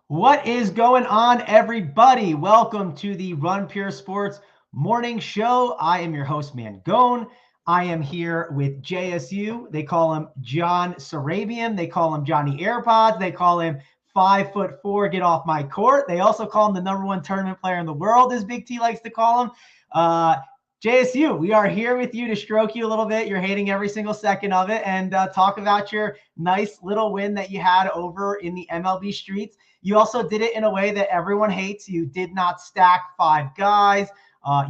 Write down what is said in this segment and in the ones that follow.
What is going on, everybody? Welcome to the Run Pure Sports Morning Show. I am your host, Mangone. I am here with JSU. They call him John Sarabian. They call him Johnny AirPods. They call him 5'4", get off my court. They also call him the #1 tournament player in the world, as Big T likes to call him. JSU, we are here with you to stroke you a little bit. You're hating every single second of it, and talk about your nice little win that you had over in the MLB streets. You also did it in a way that everyone hates. You did not stack 5 guys.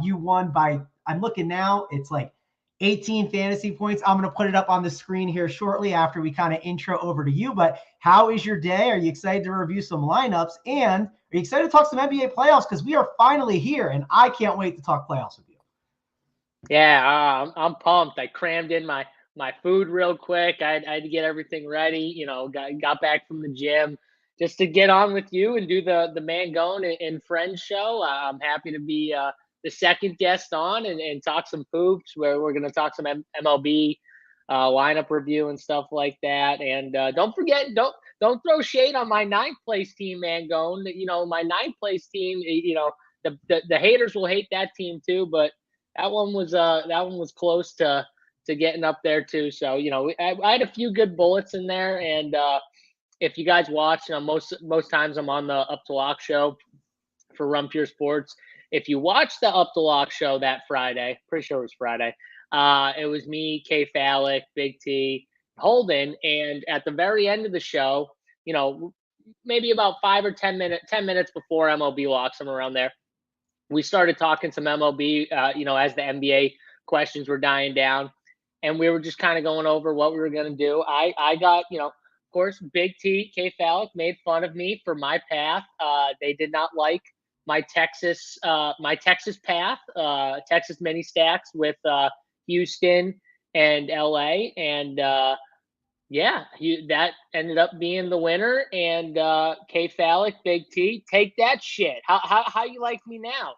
You won by, I'm looking now, it's like 18 fantasy points. I'm going to put it up on the screen here shortly after we kind of intro over to you. But how is your day? Are you excited to review some lineups? And are you excited to talk some NBA playoffs? Because we are finally here, and I can't wait to talk playoffs with you. Yeah, I'm pumped. I crammed in my food real quick. I had to get everything ready. Got back from the gym just to get on with you and do the Mangone and Friends show. I'm happy to be the second guest on and talk some hoops. Where we're going to talk some MLB lineup review and stuff like that. And don't forget, don't throw shade on my 9th place team, Mangone. My 9th place team. The haters will hate that team too, but that one was close to getting up there too. So I had a few good bullets in there, and if you guys watch, most times I'm on the Up to Lock show for Run Pure Sports. If you watch the Up to Lock show that Friday, pretty sure it was Friday, it was me, K Fallick, Big T, Holden, and at the very end of the show, maybe about 5 or 10 minutes before MLB locks, I'm around there. We started talking some MLB, as the NBA questions were dying down, and we were just kind of going over what we were going to do. I got, of course, Big T, K Fallick made fun of me for my path. They did not like my Texas path, Texas mini stacks with Houston and LA, and that ended up being the winner. And K Fallick, Big T, take that shit. How you like me now?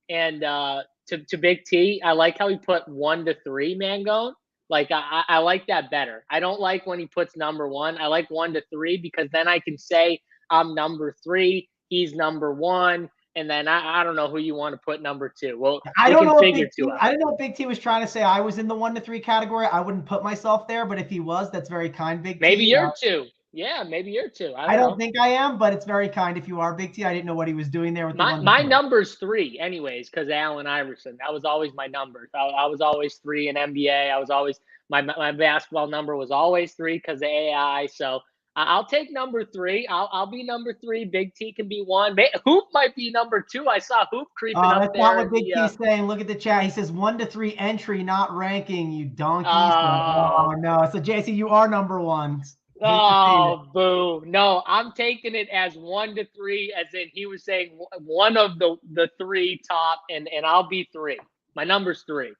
And to Big T, I like how he put 1 to 3, Mangone. Like I like that better. I don't like when he puts number 1. I like 1 to 3 because then I can say I'm number 3, he's number 1. And then I don't know who you want to put number 2. Well, I don't know if Big T was trying to say I was in the 1 to 3 category. I wouldn't put myself there, but if he was, that's very kind, Big T. Maybe you're 2. Yeah, maybe you're 2. I don't think I am, but it's very kind if you are, Big T. I didn't know what he was doing there with my number's 3, anyways, because Allen Iverson. That was always my number. I was always 3 in NBA. I was always my basketball number was always 3 because of AI. So I'll take number 3. I'll be number 3. Big T can be 1. Hoop might be number 2. I saw Hoop creeping up that's there. That's not what Big T's saying. Look at the chat. He says 1 to 3 entry, not ranking. You donkey. Oh no. So JC, you are number 1. Oh, boo. No, I'm taking it as 1 to 3, as in he was saying one of the 3 top, and I'll be 3. My number's 3.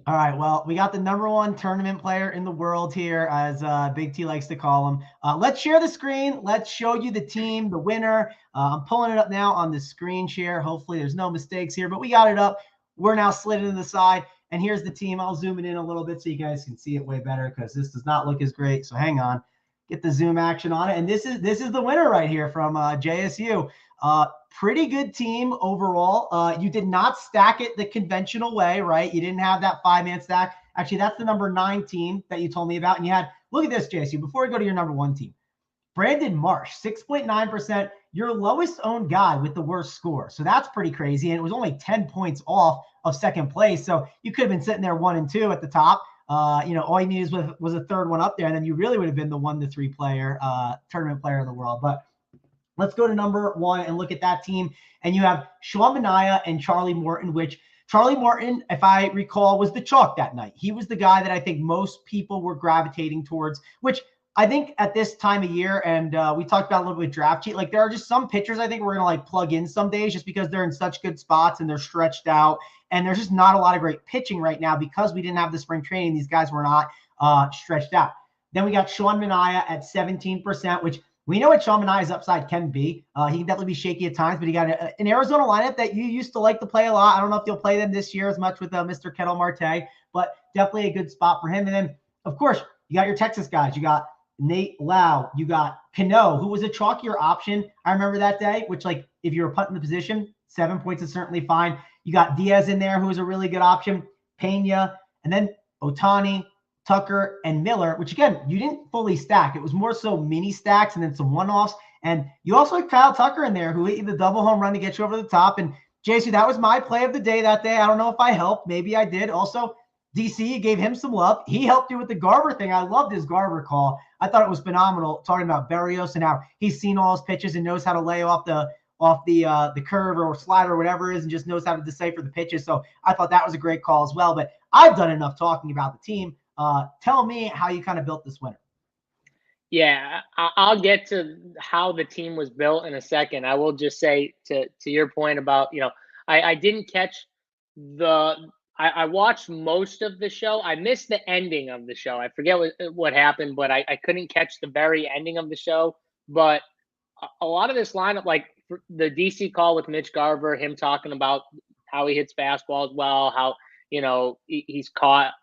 All right, well, we got the #1 tournament player in the world here, as Big T likes to call him. Let's share the screen. Let's show you the team, the winner. I'm pulling it up now on the screen share. Hopefully there's no mistakes here, but we got it up. We're now slid to the side, and here's the team. I'll zoom it in a little bit so you guys can see it way better because this does not look as great. So hang on. Get the zoom action on it. And this is the winner right here from JSU. Pretty good team overall. You did not stack it the conventional way, right? You didn't have that 5-man stack. Actually, that's the number 9 team that you told me about. And you had, look at this, JSU, before we go to your #1 team. Brandon Marsh, 6.9%, your lowest owned guy with the worst score. So that's pretty crazy. And it was only 10 points off of second place. So you could have been sitting there 1 and 2 at the top. All you needed was a third one up there, and then you really would have been the 1 to 3 player, tournament player in the world. But let's go to #1 and look at that team. And you have Sean Mania and Charlie Morton, which Charlie Morton, if I recall, was the chalk that night. He was the guy that I think most people were gravitating towards, which I think at this time of year, and we talked about a little bit with draft sheet, like there are just some pitchers I think we're going to like plug in some days just because they're in such good spots and they're stretched out. And there's just not a lot of great pitching right now because we didn't have the spring training. These guys were not stretched out. Then we got Sean Mania at 17%, which we know what Sean Mania's upside can be. He can definitely be shaky at times, but he got an Arizona lineup that you used to like to play a lot. I don't know if you'll play them this year as much with Mr. Kettle Marte, but definitely a good spot for him. And then, of course, you got your Texas guys. You got Nate Lau. You got Cano, who was a chalkier option. I remember that day, which, like, if you're punting the position, 7 points is certainly fine. You got Diaz in there, who was a really good option. Pena, and then Otani, Tucker, and Miller, which, again, you didn't fully stack. It was more so mini stacks and then some one-offs. And you also had Kyle Tucker in there, who hit you the double home run to get you over the top. And JC, that was my play of the day that day. I don't know if I helped. Maybe I did. Also, DC gave him some love. He helped you with the Garver thing. I loved his Garver call. I thought it was phenomenal, talking about Berrios and how he's seen all his pitches and knows how to lay off the curve or slider or whatever it is, and just knows how to decipher the pitches. So I thought that was a great call as well. But I've done enough talking about the team. Tell me how you kind of built this winner. Yeah, I'll get to how the team was built in a second. I will just say to your point about, I didn't catch I watched most of the show. I missed the ending of the show. I forget what happened, but I couldn't catch the very ending of the show. But a lot of this lineup, like the DC call with Mitch Garver, him talking about how he hits fastballs well, how, he's caught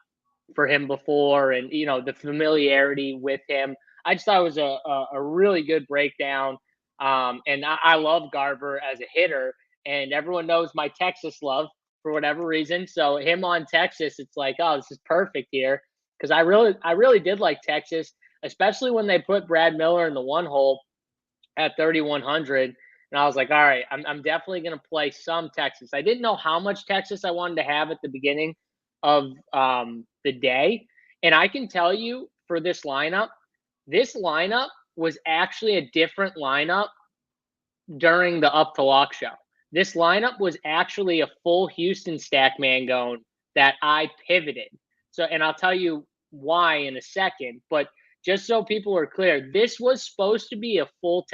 for him before, and, the familiarity with him. I just thought it was a really good breakdown. And I love Garver as a hitter, and everyone knows my Texas love for whatever reason. So him on Texas, it's like, oh, this is perfect here. Because I really did like Texas, especially when they put Brad Miller in the one hole at 3,100. And I was like, all right, I'm definitely going to play some Texas. I didn't know how much Texas I wanted to have at the beginning of the day. And I can tell you, for this lineup was actually a different lineup during the Up to Lock show. This lineup was actually a full Houston stack Mangone that I pivoted. So, and I'll tell you why in a second, but just so people are clear, this was supposed to be a full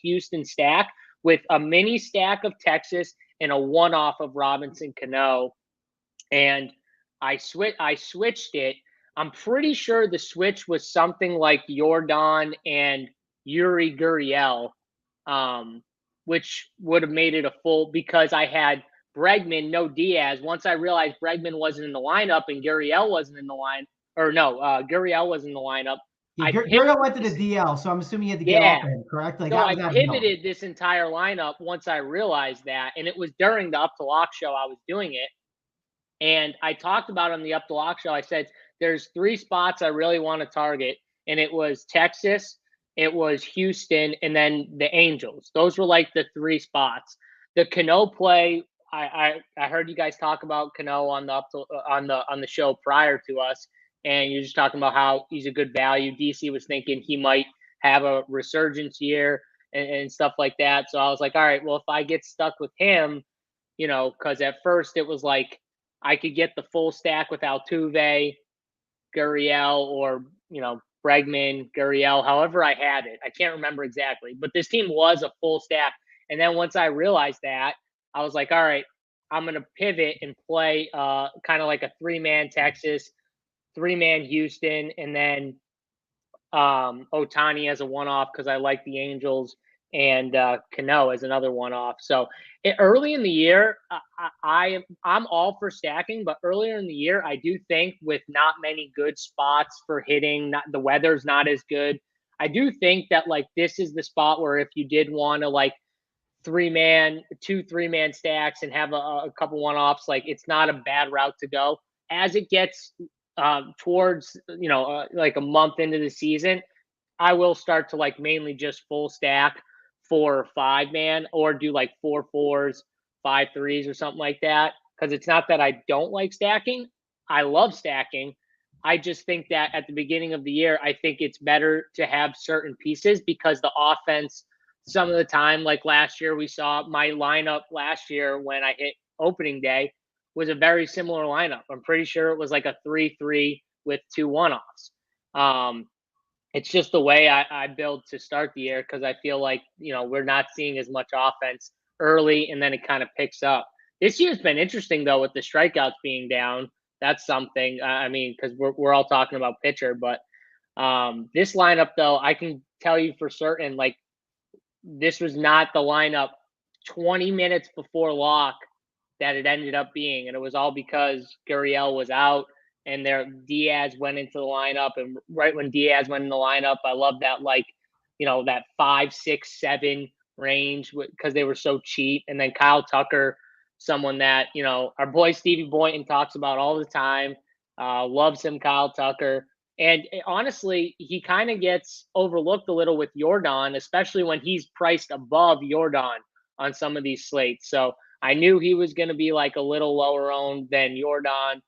Houston stack with a mini stack of Texas and a one-off of Robinson Cano. And I switched it. I'm pretty sure the switch was something like Jordan and Yuri Gurriel, which would have made it a full, because I had Bregman, no Diaz. Once I realized Bregman wasn't in the lineup and Gurriel wasn't in the line, or no, Gurriel was in the lineup. Yeah, Gurriel went to the DL, so I'm assuming you had to get off him, correct? Like, so I pivoted this entire lineup once I realized that, and it was during the Up to Lock show I was doing it. And I talked about on the Up to Lock show, I said, there's 3 spots I really want to target. And it was Texas, it was Houston, and then the Angels. Those were like the 3 spots. The Cano play, I heard you guys talk about Cano on the show prior to us, and you're just talking about how he's a good value. DC was thinking he might have a resurgence year and stuff like that. So I was like, all right, well, if I get stuck with him, because at first it was like I could get the full stack with Altuve, Gurriel, or, Bregman, Gurriel, however I had it. I can't remember exactly, but this team was a full stack. And then once I realized that, I was like, all right, I'm going to pivot and play kind of like a 3-man Texas, 3-man Houston, and then Otani as a one-off because I like the Angels, and Cano as another one-off. So early in the year, I'm all for stacking, but earlier in the year, I do think with not many good spots for hitting, the weather's not as good. I do think that like this is the spot where if you did want to like 3-man stacks and have a couple one-offs, like it's not a bad route to go. As it gets towards like a month into the season, I will start to like mainly just full stack 4 or 5-man, or do like 4 4s, 5 3s, or something like that. Because it's not that I don't like stacking. I love stacking. I just think that at the beginning of the year, I think it's better to have certain pieces because the offense, some of the time, like last year, we saw my lineup last year when I hit opening day was a very similar lineup. I'm pretty sure it was like a 3-3 with 2 one-offs. It's just the way I build to start the year because I feel like, we're not seeing as much offense early and then it kind of picks up. This year's been interesting, though, with the strikeouts being down. That's something, I mean, because we're all talking about pitcher, but this lineup, though, I can tell you for certain, like, this was not the lineup 20 minutes before lock that it ended up being. And it was all because Gurriel was out and Diaz went into the lineup. And right when Diaz went in the lineup, I love that, like, that 5, 6, 7 range because they were so cheap. And then Kyle Tucker, someone that, our boy Stevie Boynton talks about all the time. Loves him, Kyle Tucker. And honestly, he kind of gets overlooked a little with Jordan, especially when he's priced above Jordan on some of these slates. So I knew he was going to be like a little lower owned than Jordan.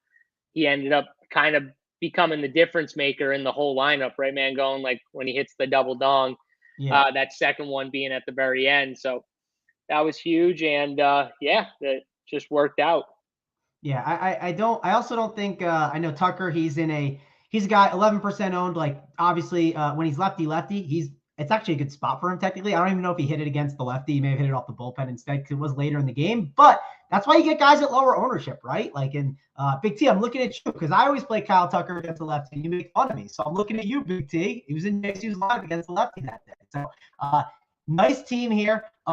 He ended up kind of becoming the difference maker in the whole lineup, right, man? Going like when he hits the double dong, that second one being at the very end. So that was huge. And that just worked out. Yeah, I also don't think I know Tucker. He's a guy 11% owned. Like obviously, when he's lefty, it's actually a good spot for him technically. I don't even know if he hit it against the lefty. He may have hit it off the bullpen instead because it was later in the game. But that's why you get guys at lower ownership, right? Like in Big T, I'm looking at you because I always play Kyle Tucker against the lefty. And you make fun of me, so I'm looking at you, Big T. He was in JC's live against the lefty that day. So nice team here. Do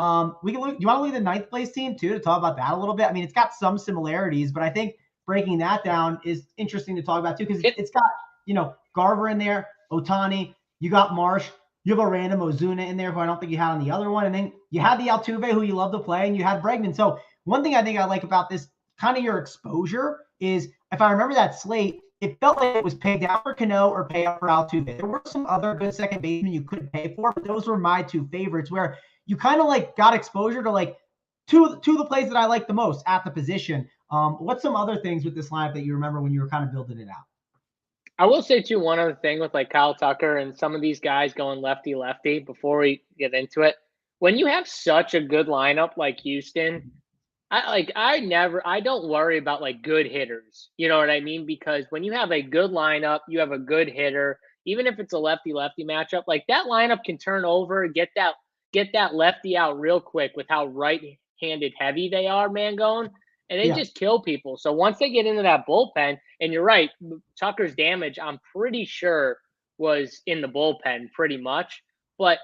you want to leave the ninth place team too to talk about that a little bit? I mean, it's got some similarities, but I think breaking that down is interesting to talk about too because it's got Garver in there, Ohtani, you got Marsh, you have a random Ozuna in there who I don't think you had on the other one, and then you had the Altuve who you love to play, and you had Bregman. So one thing I think I like about this kind of your exposure is if I remember that slate, it felt like it was pay down for Cano or pay up for Altuve. There were some other good second basemen you could pay for, but those were my two favorites where you kind of like got exposure to like two of the plays that I like the most at the position. What's some other things with this lineup that you remember when you were kind of building it out? I will say too, one other thing with like Kyle Tucker and some of these guys going lefty before we get into it. When you have such a good lineup like Houston, I don't worry about like good hitters. You know what I mean? Because when you have a good lineup, you have a good hitter, even if it's a lefty matchup, like that lineup can turn over, get that lefty out real quick with how right-handed heavy they are, Mangone, and they just kill people. So once they get into that bullpen, and you're right, Tucker's damage, I'm pretty sure was in the bullpen pretty much, but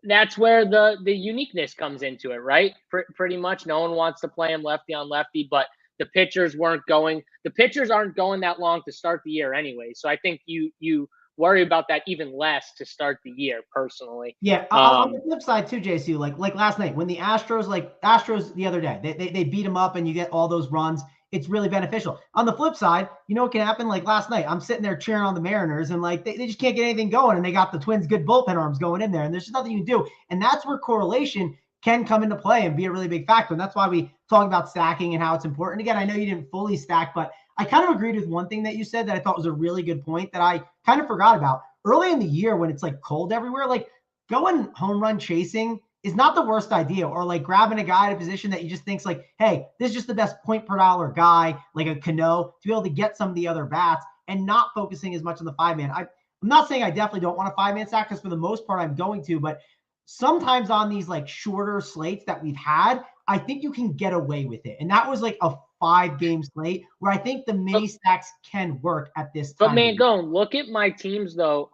that's where the uniqueness comes into it, right? Pretty much no one wants to play him lefty on lefty, but the pitchers aren't going that long to start the year anyway. So I think you worry about that even less to start the year personally. Yeah. On the flip side too, JC, like last night when the Astros the other day, they beat them up and you get all those runs. It's really beneficial. On the flip side, you know what can happen? Like last night, I'm sitting there cheering on the Mariners and like they just can't get anything going. And they got the Twins' good bullpen arms going in there. And there's just nothing you can do. And that's where correlation can come into play and be a really big factor. And that's why we talk about stacking and how it's important. Again, I know you didn't fully stack, but I kind of agreed with one thing that you said that I thought was a really good point that I kind of forgot about. Early in the year when it's like cold everywhere, like going home run chasing is not the worst idea, or like grabbing a guy at a position that you just think's like, hey, this is just the best point per dollar guy, like a Cano, to be able to get some of the other bats and not focusing as much on the 5-man. I'm not saying I definitely don't want a 5-man stack because for the most part I'm going to, but sometimes on these like shorter slates that we've had, I think you can get away with it. And that was like a 5-game slate where I think the mini stacks can work at this time. But man, look at my teams though.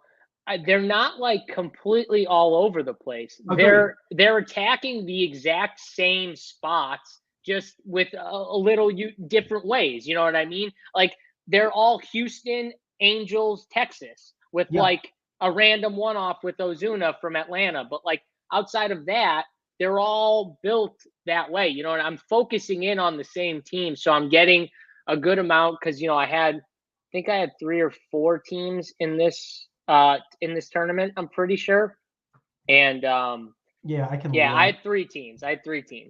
They're not like completely all over the place. Agreed. They're attacking the exact same spots, just with a little different ways. You know what I mean? Like they're all Houston, Angels, Texas, with like a random one-off with Ozuna from Atlanta. But like outside of that, they're all built that way. You know, and I'm focusing in on the same team, so I'm getting a good amount because I think I had 3 or 4 teams in this tournament, I'm pretty sure. And I had 3 teams.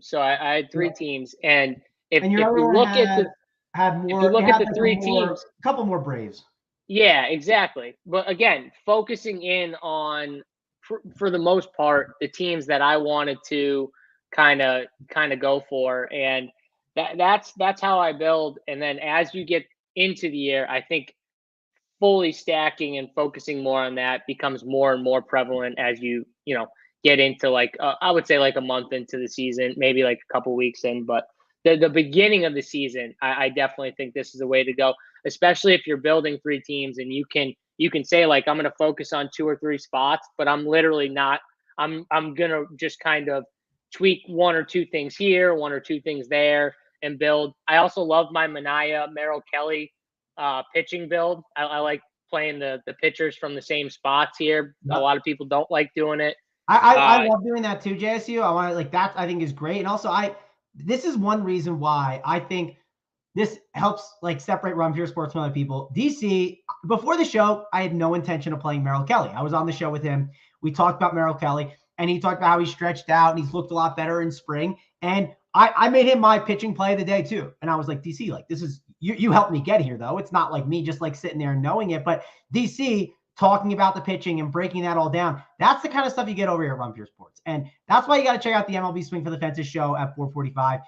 So I had 3 teams. And if you look at the 3 teams, a couple more Braves. Yeah, exactly. But again, focusing in on for the most part the teams that I wanted to kind of go for, and that's how I build. And then as you get into the year, I think fully stacking and focusing more on that becomes more and more prevalent as you get into like I would say like a month into the season, maybe like a couple weeks in. But the beginning of the season, I definitely think this is the way to go, especially if you're building 3 teams and you can say like I'm going to focus on 2 or 3 spots, but I'm literally not. I'm going to just kind of tweak 1 or 2 things here, 1 or 2 things there, and build. I also love my Manaea, Merrill Kelly pitching build. I like playing the pitchers from the same spots here. Yep. A lot of people don't like doing it. I love doing that too, JSU. I want to like that. I think is great, and also this is one reason why I think this helps like separate Run Pure Sports from other people. DC, before the show, I had no intention of playing Merrill Kelly. I was on the show with him. We talked about Merrill Kelly, and he talked about how he stretched out and he's looked a lot better in spring. And I made him my pitching play of the day too. And I was like, DC, like this is you helped me get here though. It's not like me just like sitting there and knowing it, but DC talking about the pitching and breaking that all down. That's the kind of stuff you get over here at Run Pure Sports. And that's why you got to check out the MLB Swing for the Fences show at 4:45.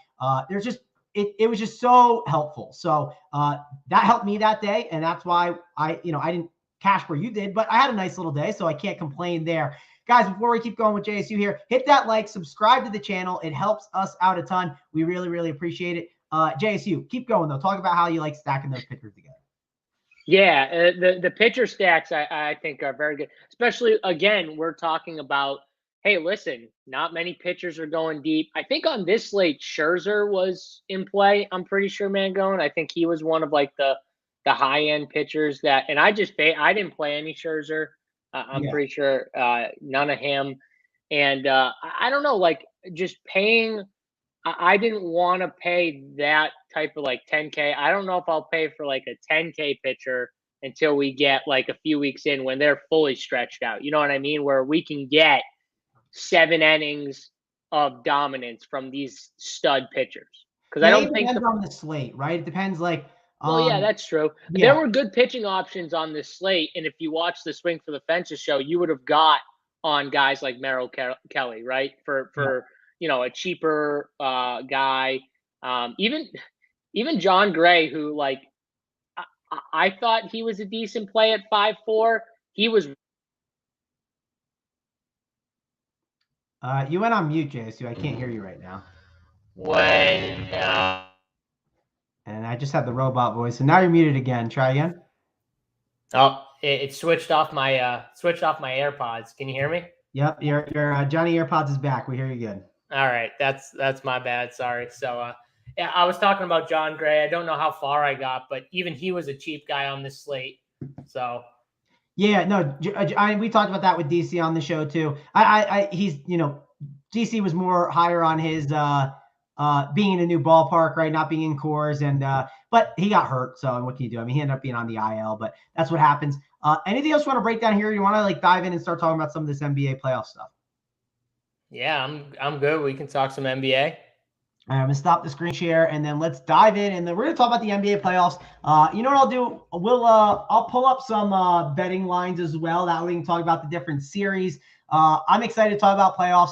There's just it was just so helpful. So that helped me that day. And that's why I didn't cash where you did, but I had a nice little day, so I can't complain there. Guys, before we keep going with JSU here, hit that like, subscribe to the channel. It helps us out a ton. We really, really appreciate it. JSU, keep going though. Talk about how you like stacking those pitchers together. Yeah, the pitcher stacks I think are very good. Especially, again, we're talking about, hey, listen, not many pitchers are going deep. I think on this slate, Scherzer was in play. I'm pretty sure, Mangone. I think he was one of like the high-end pitchers that – and I didn't play any Scherzer. I'm pretty sure none of him. And I don't know, like just paying – I didn't want to pay that type of like 10K. I don't know if I'll pay for like a 10K pitcher until we get like a few weeks in when they're fully stretched out. You know what I mean? Where we can get 7 innings of dominance from these stud pitchers. Because I don't think depends on the slate, right? It depends like well, yeah, that's true. Yeah. There were good pitching options on this slate, and if you watch the Swing for the Fences show, you would have got on guys like Merrill Kelly, right? For a cheaper guy. Even John Gray, who like I thought he was a decent play at 5'4". He was. You went on mute, JSU. I can't hear you right now. And I just had the robot voice, and now you're muted again. Try again. Oh, it switched off my AirPods. Can you hear me? Yep, your Johnny AirPods is back. We hear you good. All right, that's my bad. Sorry. So, yeah, I was talking about John Gray. I don't know how far I got, but even he was a cheap guy on this slate. So, yeah, no, we talked about that with DC on the show too. He's DC was more higher on his being in a new ballpark, right? Not being in Coors, and but he got hurt. So what can you do? I mean, he ended up being on the IL, but that's what happens. Anything else you want to break down here? You want to like dive in and start talking about some of this NBA playoff stuff? Yeah, I'm good. We can talk some NBA. All right, I'm gonna stop the screen share and then let's dive in, and then we're gonna talk about the NBA playoffs. You know what I'll do? I'll pull up some betting lines as well. That way we can talk about the different series. I'm excited to talk about playoffs.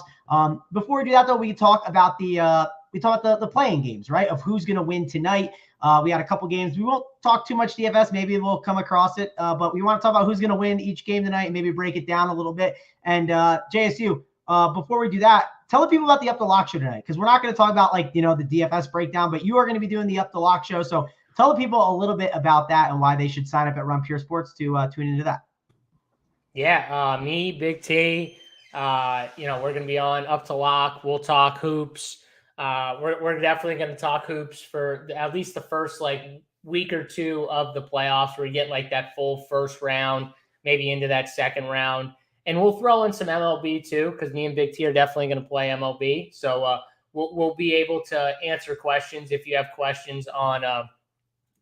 Before we do that though, we can talk about the playing games, right? Of who's gonna win tonight. We had a couple games. We won't talk too much DFS. Maybe we'll come across it, but we want to talk about who's gonna win each game tonight and maybe break it down a little bit. And JSU. Before we do that, tell the people about the Up the Lock show tonight, because we're not going to talk about like, the DFS breakdown, but you are going to be doing the Up the Lock show. So tell the people a little bit about that and why they should sign up at Run Pure Sports to tune into that. Yeah, me, Big T, we're going to be on Up to Lock. We'll talk hoops. We're definitely going to talk hoops for at least the first like week or two of the playoffs, where we get like that full first round, maybe into that second round. And we'll throw in some MLB too, because me and Big T are definitely going to play MLB. So we'll be able to answer questions if you have questions on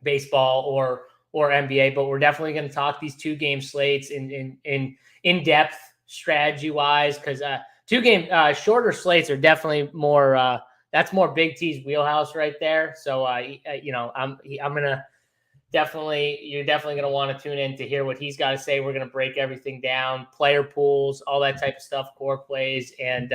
baseball or NBA. But we're definitely going to talk these 2-game slates in depth strategy wise, because 2-game shorter slates are definitely more. That's more Big T's wheelhouse right there. So I'm gonna. You're definitely going to want to tune in to hear what he's got to say. We're going to break everything down, player pools, all that type of stuff, core plays, and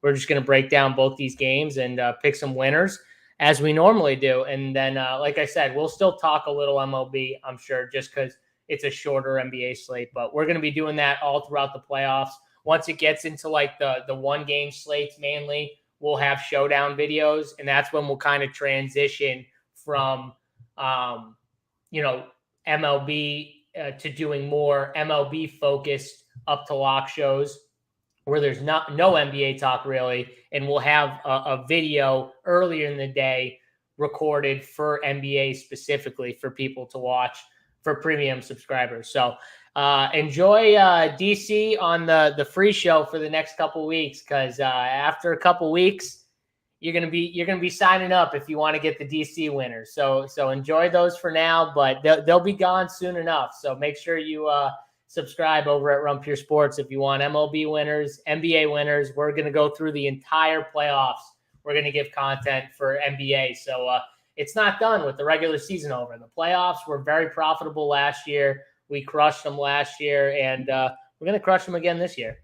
we're just going to break down both these games and pick some winners as we normally do. And then, like I said, we'll still talk a little MLB, I'm sure, just because it's a shorter NBA slate. But we're going to be doing that all throughout the playoffs. Once it gets into like the 1-game slates mainly, we'll have showdown videos, and that's when we'll kind of transition from MLB to doing more MLB focused Up to Lock shows where there's no NBA talk really. And we'll have a video earlier in the day recorded for NBA specifically for people to watch for premium subscribers. So enjoy DC on the free show for the next couple weeks, because after a couple weeks, you're gonna be signing up if you want to get the DC winners. So enjoy those for now, but they'll be gone soon enough. So make sure you subscribe over at Run Pure Sports if you want MLB winners, NBA winners. We're gonna go through the entire playoffs. We're gonna give content for NBA. So it's not done with the regular season over. The playoffs were very profitable last year. We crushed them last year, and we're gonna crush them again this year.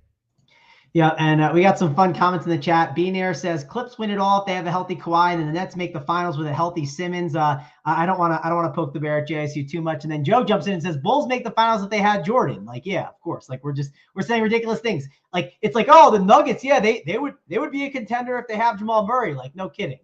Yeah, and we got some fun comments in the chat. Beanair says Clips win it all if they have a healthy Kawhi, and then the Nets make the finals with a healthy Simmons. I don't want to poke the bear at JSU too much. And then Joe jumps in and says Bulls make the finals if they had Jordan. Like, yeah, of course. Like we're saying ridiculous things. Like it's like, oh, the Nuggets, yeah, they would be a contender if they have Jamal Murray. Like, no kidding.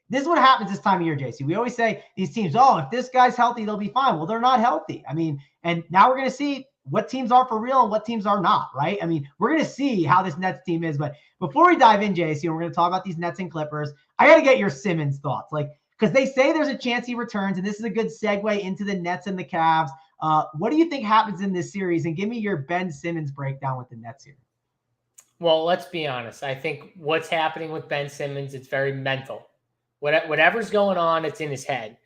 This is what happens this time of year, JC. We always say these teams, oh, if this guy's healthy, they'll be fine. Well, they're not healthy. I mean, and now we're going to see what teams are for real and what teams are not, right? I mean, we're going to see how this Nets team is. But before we dive in, JC, and we're going to talk about these Nets and Clippers, I got to get your Simmons thoughts. Like, because they say there's a chance he returns, and this is a good segue into the Nets and the Cavs. What do you think happens in this series? And give me your Ben Simmons breakdown with the Nets here. Well, let's be honest. I think what's happening with Ben Simmons, it's very mental. Whatever's going on, it's in his head.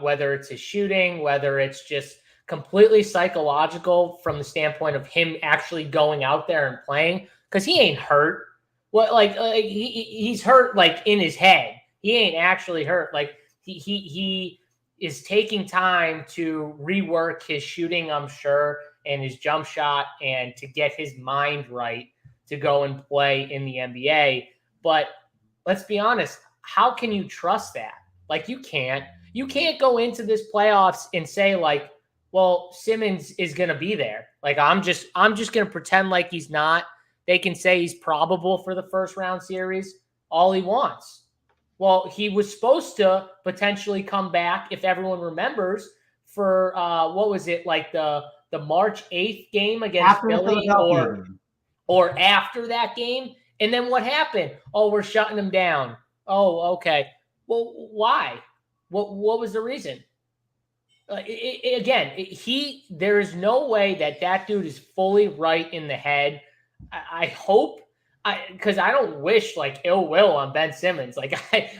Whether it's his shooting, whether it's just completely psychological from the standpoint of him actually going out there and playing, because he ain't hurt. He's hurt like in his head. He ain't actually hurt. Like he is taking time to rework his shooting, I'm sure, and his jump shot, and to get his mind right to go and play in the NBA. But let's be honest. How can you trust that? Like you can't go into this playoffs and say like, well, Simmons is going to be there. Like I'm just going to pretend like he's not. They can say he's probable for the first round series all he wants. Well, he was supposed to potentially come back, if everyone remembers, for what was it, like the March 8th game against Philly or after that game. And then what happened? Oh, we're shutting him down. Oh, okay. Well, why? What was the reason? There is no way that dude is fully right in the head. I hope, because I don't wish like ill will on Ben Simmons. Like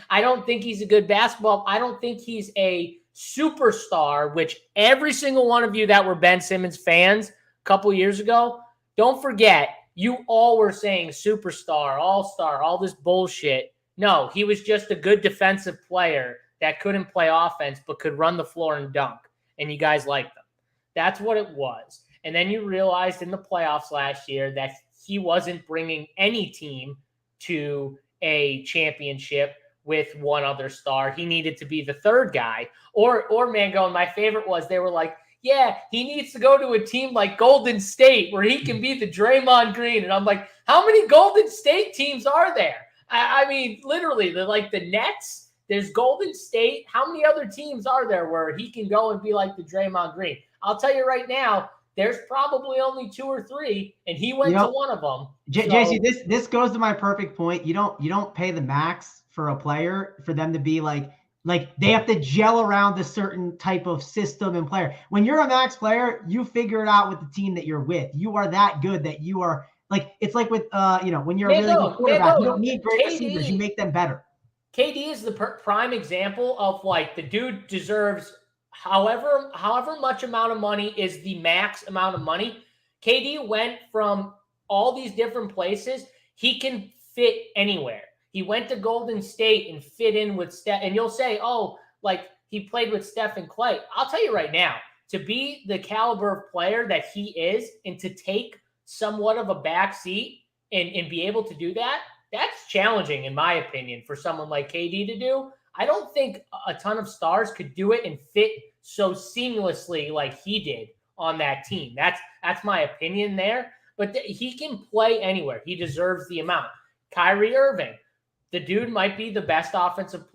I don't think he's a good basketball. I don't think he's a superstar, which every single one of you that were Ben Simmons fans a couple years ago, don't forget, you all were saying superstar, all-star, all this bullshit. No, he was just a good defensive player that couldn't play offense but could run the floor and dunk, and you guys liked him. That's what it was. And then you realized in the playoffs last year that he wasn't bringing any team to a championship with one other star. He needed to be the third guy. Or Mangone, my favorite was they were like, yeah, he needs to go to a team like Golden State where he can be the Draymond Green. And I'm like, how many Golden State teams are there? I mean, literally, the Nets, there's Golden State. How many other teams are there where he can go and be like the Draymond Green? I'll tell you right now, there's probably only 2 or 3, and he went to one of them. JC, this goes to my perfect point. You don't pay the max for a player for them to be like they have to gel around a certain type of system and player. When you're a max player, you figure it out with the team that you're with. You are that good that you are. Like it's like with when you're a really good quarterback, you don't need great receivers. You make them better. KD is the prime example of like the dude deserves however much amount of money is the max amount of money. KD went from all these different places. He can fit anywhere. He went to Golden State and fit in with Steph. And you'll say, oh, like he played with Steph and Clay. I'll tell you right now, to be the caliber of player that he is and to take somewhat of a back seat and be able to do that, that's challenging, in my opinion, for someone like KD to do. I don't think a ton of stars could do it and fit so seamlessly like he did on that team. That's my opinion there. But he can play anywhere. He deserves the amount. Kyrie Irving, the dude might be the best offensive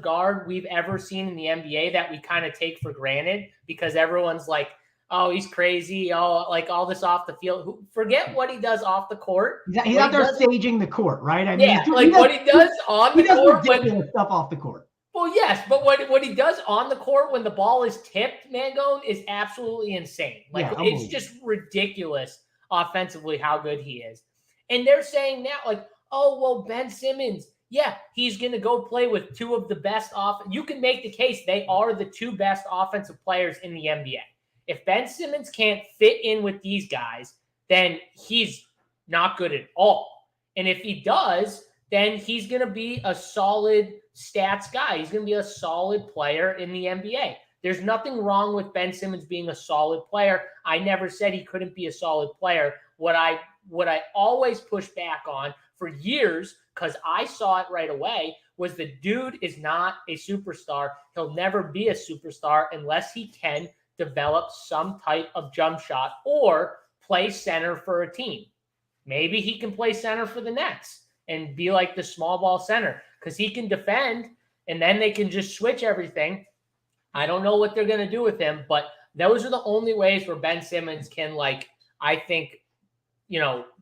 guard we've ever seen in the NBA that we kind of take for granted because everyone's like, oh, he's crazy. Oh, like all this off the field. Forget what he does off the court. He's out there staging the court, right? I mean, yeah, like what he does on the court. He does ridiculous stuff off the court. Well, yes, but what he does on the court when the ball is tipped, Mangone, is absolutely insane. Like, it's just ridiculous offensively how good he is. And they're saying now, like, oh, well, Ben Simmons, yeah, he's going to go play with two of the best you can make the case they are the two best offensive players in the NBA. If Ben Simmons can't fit in with these guys, then he's not good at all. And if he does, then he's going to be a solid stats guy. He's going to be a solid player in the NBA. There's nothing wrong with Ben Simmons being a solid player. I never said he couldn't be a solid player. What I always push back on for years, because I saw it right away, was the dude is not a superstar. He'll never be a superstar unless he can develop some type of jump shot or play center for a team. Maybe he can play center for the Nets and be like the small ball center because he can defend and then they can just switch everything. I don't know what they're going to do with him, but those are the only ways where Ben Simmons can, like, I think,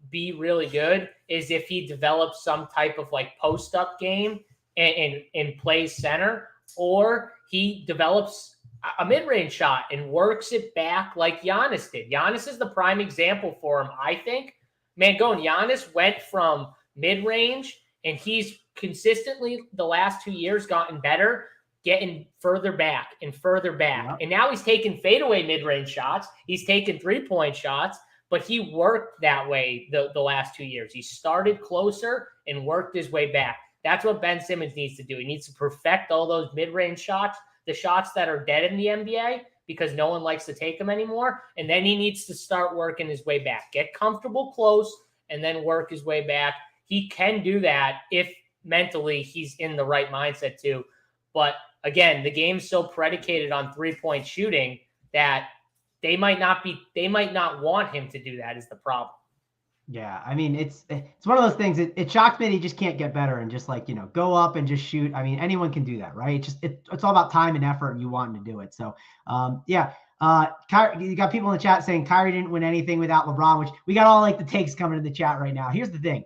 be really good is if he develops some type of like post up game and plays center, or he develops a mid-range shot and works it back like Giannis did. Giannis is the prime example for him, I think. Mangone, Giannis went from mid-range, and he's consistently the last 2 years gotten better, getting further back and further back. Yeah. And now he's taking fadeaway mid-range shots. He's taking three-point shots, but he worked that way the last 2 years. He started closer and worked his way back. That's what Ben Simmons needs to do. He needs to perfect all those mid-range shots, the shots that are dead in the NBA because no one likes to take them anymore. And then he needs to start working his way back. Get comfortable close and then work his way back. He can do that if mentally he's in the right mindset too. But again, the game's so predicated on three-point shooting that they might not want him to do that is the problem. Yeah, I mean, it's one of those things. It shocks me that he just can't get better and just like, go up and just shoot. I mean, anyone can do that, right? It's all about time and effort and you wanting to do it. So, yeah. Kyrie, you got people in the chat saying Kyrie didn't win anything without LeBron, which we got all like the takes coming in the chat right now. Here's the thing.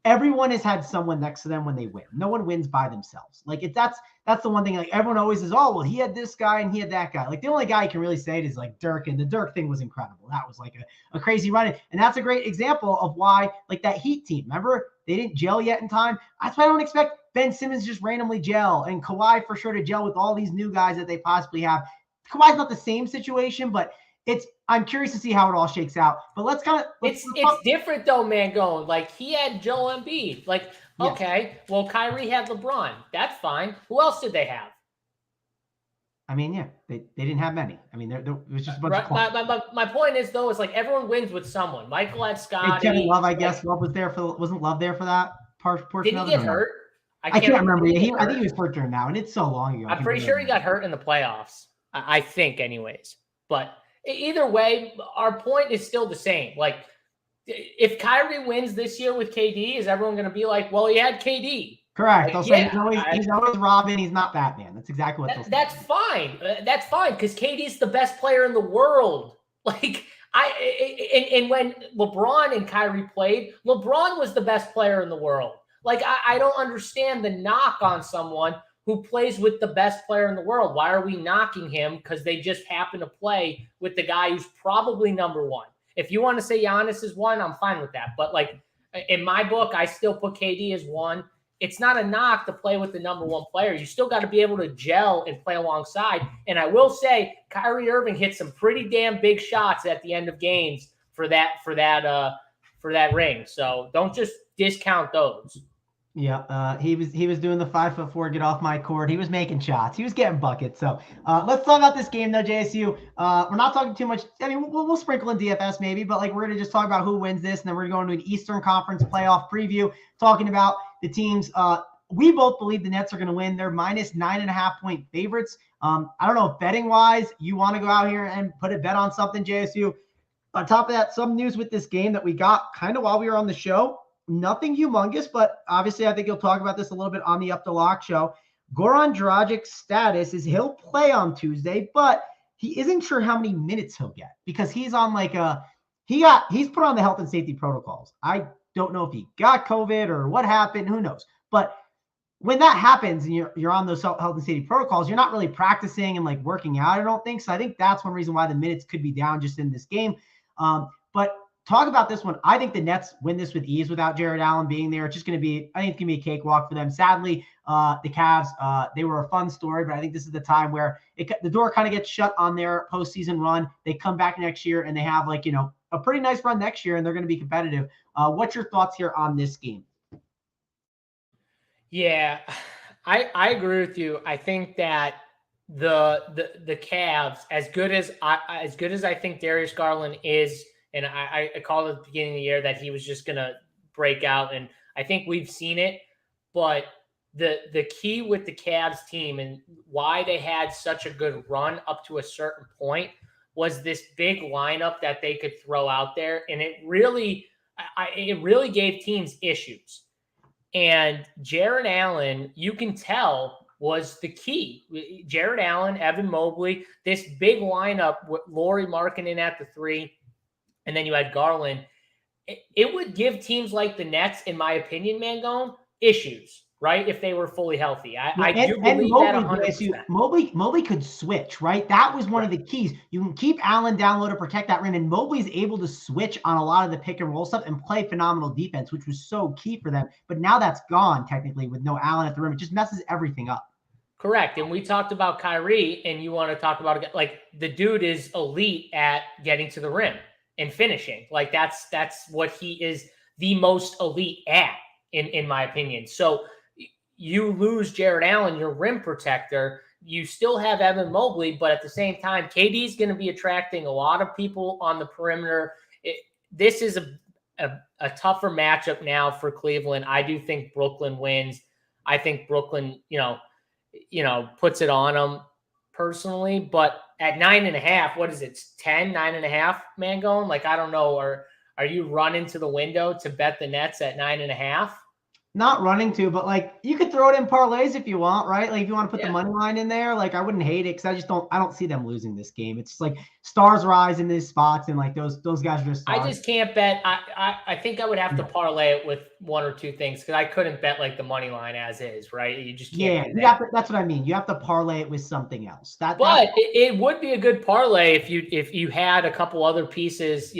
Everyone has had someone next to them when they win. No one wins by themselves. Like that's the one thing. Like everyone always says, oh, well, he had this guy and he had that guy. Like the only guy you can really say it is like Dirk, and the Dirk thing was incredible. That was like a crazy run. And that's a great example of why like that Heat team, remember they didn't gel yet in time. That's why I don't expect Ben Simmons just randomly gel and Kawhi for sure to gel with all these new guys that they possibly have. Kawhi's not the same situation, but I'm curious to see how it all shakes out. But let's it's different though, Mangone. Like he had Joel Embiid. Like, okay, well, Kyrie had LeBron. That's fine. Who else did they have? I mean, yeah, they didn't have many. I mean, it was just a bunch of my point is though, is like everyone wins with someone. Michael had Scott. Kevin Love, I guess. Love wasn't Love there for that portion of it? Did he get hurt? I can't remember. I think he was hurt during now, and it's so long ago. I'm pretty sure he got hurt in the playoffs. I think, anyways. But either way, our point is still the same. Like, if Kyrie wins this year with KD, is everyone going to be like, well, he had KD? Correct. Like, he's always Robin. He's not Batman. That's exactly what that's fine. That's fine because KD's the best player in the world. Like, and when LeBron and Kyrie played, LeBron was the best player in the world. Like, I don't understand the knock on someone who plays with the best player in the world. Why are we knocking him? Because they just happen to play with the guy who's probably number one. If you want to say Giannis is one, I'm fine with that. But like in my book, I still put KD as one. It's not a knock to play with the number one player. You still got to be able to gel and play alongside. And I will say Kyrie Irving hit some pretty damn big shots at the end of games for that ring. So don't just discount those. Yeah, he was doing the 5'4" get off my court. He was making shots. He was getting buckets. So let's talk about this game though, JSU. We're not talking too much. I mean, we'll sprinkle in DFS maybe, but like we're gonna just talk about who wins this, and then we're gonna go into an Eastern Conference playoff preview, talking about the teams. We both believe the Nets are gonna win. They're minus 9.5-point favorites. I don't know if betting wise you want to go out here and put a bet on something, JSU. On top of that, some news with this game that we got kind of while we were on the show. Nothing humongous, but obviously I think you'll talk about this a little bit on the Up the Lock show. Goran Dragic's status is he'll play on Tuesday, but he isn't sure how many minutes he'll get because he's on like he's put on the health and safety protocols. I don't know if he got COVID or what happened. Who knows? But when that happens and you're on those health and safety protocols, you're not really practicing and like working out. I don't think so. I think that's one reason why the minutes could be down just in this game. But talk about this one. I think the Nets win this with ease without Jared Allen being there. It's just going to be, I think it's going to be a cakewalk for them. Sadly, the Cavs, they were a fun story, but I think this is the time where the door kind of gets shut on their postseason run. They come back next year and they have like, a pretty nice run next year and they're going to be competitive. What's your thoughts here on this game? Yeah, I agree with you. I think that the Cavs, as good as I think Darius Garland is, and I called at the beginning of the year that he was just gonna break out, and I think we've seen it. But the key with the Cavs team and why they had such a good run up to a certain point was this big lineup that they could throw out there, and it really gave teams issues. And Jared Allen, you can tell, was the key. Jared Allen, Evan Mobley, this big lineup with Lauri Markkanen at the 3, and then you had Garland. It would give teams like the Nets, in my opinion, Mangone, issues, right? If they were fully healthy. I do believe that 100%. Mobley could switch, right? That was one of the keys. You can keep Allen down low to protect that rim, and Mobley's able to switch on a lot of the pick and roll stuff and play phenomenal defense, which was so key for them. But now that's gone, technically, with no Allen at the rim. It just messes everything up. Correct. And we talked about Kyrie, and you want to talk about, like, the dude is elite at getting to the rim and finishing. Like, that's what he is the most elite at, in my opinion. So you lose Jared Allen, your rim protector. You still have Evan Mobley, but at the same time, KD is going to be attracting a lot of people on the perimeter. This is a tougher matchup now for Cleveland. I do think Brooklyn wins. I think Brooklyn, puts it on them personally. But at 9.5, what is it? 9.5, Mangone? Like, I don't know. Are you running to the window to bet the Nets at 9.5? Not running to, but like you could throw it in parlays if you want, right? Like if you want to put the money line in there, like I wouldn't hate it because I don't see them losing this game. It's just like stars rise in these spots, and like those guys are just stars. I just can't bet. I think I would have to parlay it with one or two things because I couldn't bet like the money line as is, right? You just can't. Yeah, that's what I mean. You have to parlay it with something else. But it would be a good parlay if you had a couple other pieces,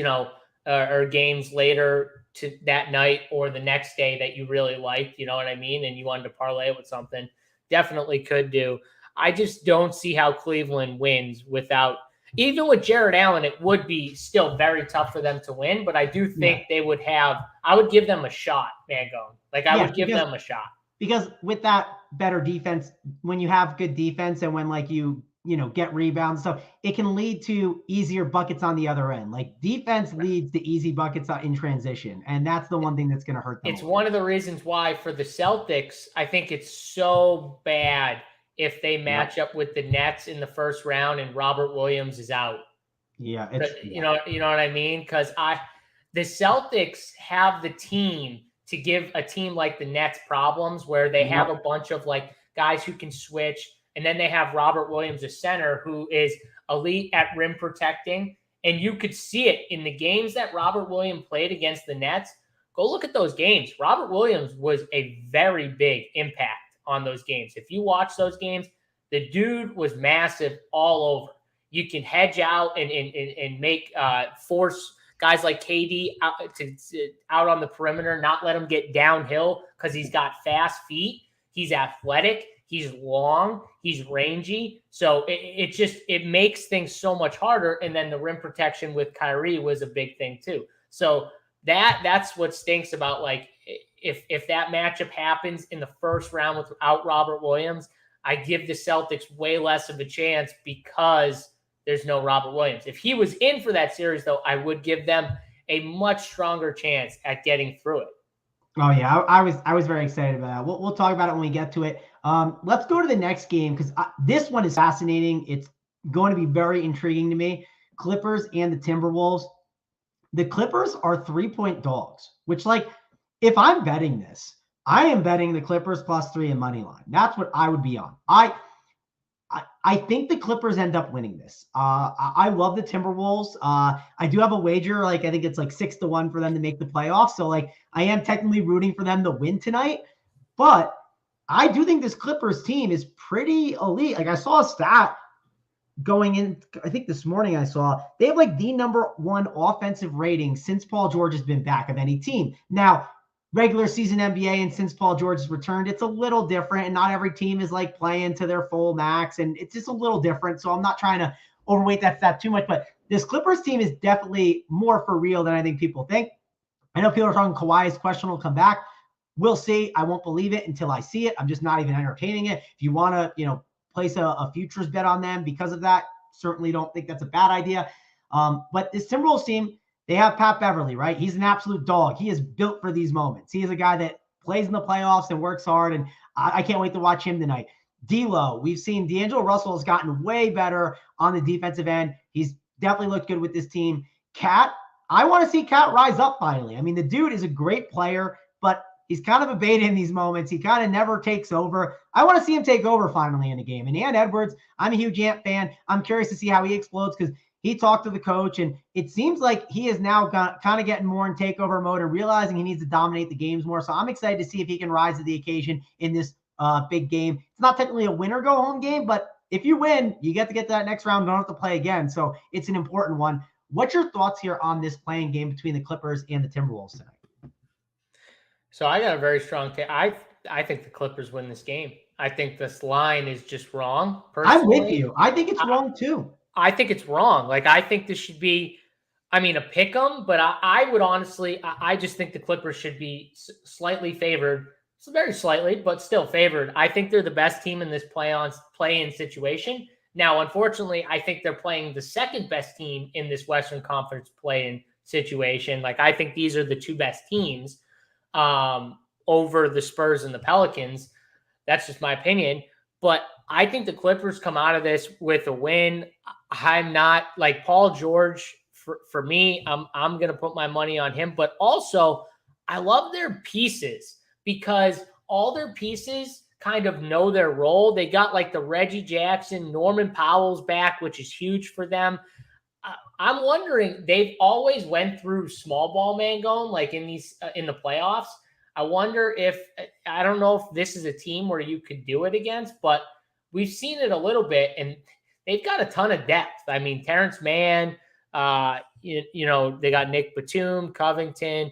or games later to that night or the next day that you really liked, you know what I mean? And you wanted to parlay it with something, definitely could do. I just don't see how Cleveland wins without, even with Jared Allen, it would be still very tough for them to win, but I do think they would I would give them a shot, Mangone. Like I would give them a shot. Because with that better defense, when you have good defense and when like you get rebounds and stuff, it can lead to easier buckets on the other end. Like defense leads to easy buckets in transition. And that's the one thing that's going to hurt them. It's one of the reasons why for the Celtics, I think it's so bad if they match up with the Nets in the first round and Robert Williams is out. Yeah. You know what I mean? Because the Celtics have the team to give a team like the Nets problems where they have a bunch of like guys who can switch. And then they have Robert Williams, a center, who is elite at rim protecting. And you could see it in the games that Robert Williams played against the Nets. Go look at those games. Robert Williams was a very big impact on those games. If you watch those games, the dude was massive all over. You can hedge out and make force guys like KD out on the perimeter, not let him get downhill because he's got fast feet. He's athletic. He's long, he's rangy. So it makes things so much harder. And then the rim protection with Kyrie was a big thing too. So that's what stinks about like, if that matchup happens in the first round without Robert Williams, I give the Celtics way less of a chance because there's no Robert Williams. If he was in for that series though, I would give them a much stronger chance at getting through it. Oh yeah, I was very excited about that. We'll talk about it when we get to it. Let's go to the next game because this one is fascinating. It's going to be very intriguing to me. Clippers and the Timberwolves. The Clippers are 3-point dogs, which like if I'm betting this, I am betting the Clippers +3 in money line. That's what I would be on. I think the Clippers end up winning this. I love the Timberwolves. I do have a wager. Like, I think it's like 6-1 for them to make the playoffs. So like, I am technically rooting for them to win tonight, but I do think this Clippers team is pretty elite. Like, I saw a stat going in, I think this morning I saw they have like the #1 offensive rating since Paul George has been back of any team. Now, regular season NBA and since Paul George has returned, it's a little different, and not every team is like playing to their full max, and it's just a little different. So I'm not trying to overweight that stat too much, but this Clippers team is definitely more for real than I think people think. I know people are talking Kawhi's question will come back. We'll see. I won't believe it until I see it. I'm just not even entertaining it. If you want to, place a futures bet on them because of that, certainly don't think that's a bad idea. But this Timberwolves team, they have Pat Beverly, right? He's an absolute dog. He is built for these moments. He is a guy that plays in the playoffs and works hard, and I can't wait to watch him tonight. D'Lo, we've seen D'Angelo Russell has gotten way better on the defensive end. He's definitely looked good with this team. Cat, I want to see Cat rise up finally. I mean, the dude is a great player, but he's kind of a beta in these moments. He kind of never takes over. I want to see him take over finally in a game. And Ant Edwards, I'm a huge Ant fan. I'm curious to see how he explodes because he talked to the coach, and it seems like he is now kind of getting more in takeover mode and realizing he needs to dominate the games more. So I'm excited to see if he can rise to the occasion in this big game. It's not technically a win or go home game, but if you win, you get to that next round. Don't have to play again. So it's an important one. What's your thoughts here on this playing game between the Clippers and the Timberwolves tonight? So I got a very strong take. I think the Clippers win this game. I think this line is just wrong. Personally. I'm with you. I think it's wrong too. I think it's wrong. Like, I think this should be, a pick 'em, but I would honestly, I just think the Clippers should be slightly favored. It's very slightly, but still favored. I think they're the best team in this play-in situation. Now, unfortunately, I think they're playing the second best team in this Western Conference play-in situation. Like, I think these are the two best teams over the Spurs and the Pelicans. That's just my opinion. But I think the Clippers come out of this with a win. I'm not like Paul George. For me, I'm going to put my money on him. But also, I love their pieces because all their pieces kind of know their role. They got like the Reggie Jackson, Norman Powell's back, which is huge for them. I'm wondering, they've always went through small ball Mangone, like in the playoffs. I wonder I don't know if this is a team where you could do it against, but we've seen it a little bit, and they've got a ton of depth. I mean, Terrence Mann, they got Nick Batum, Covington.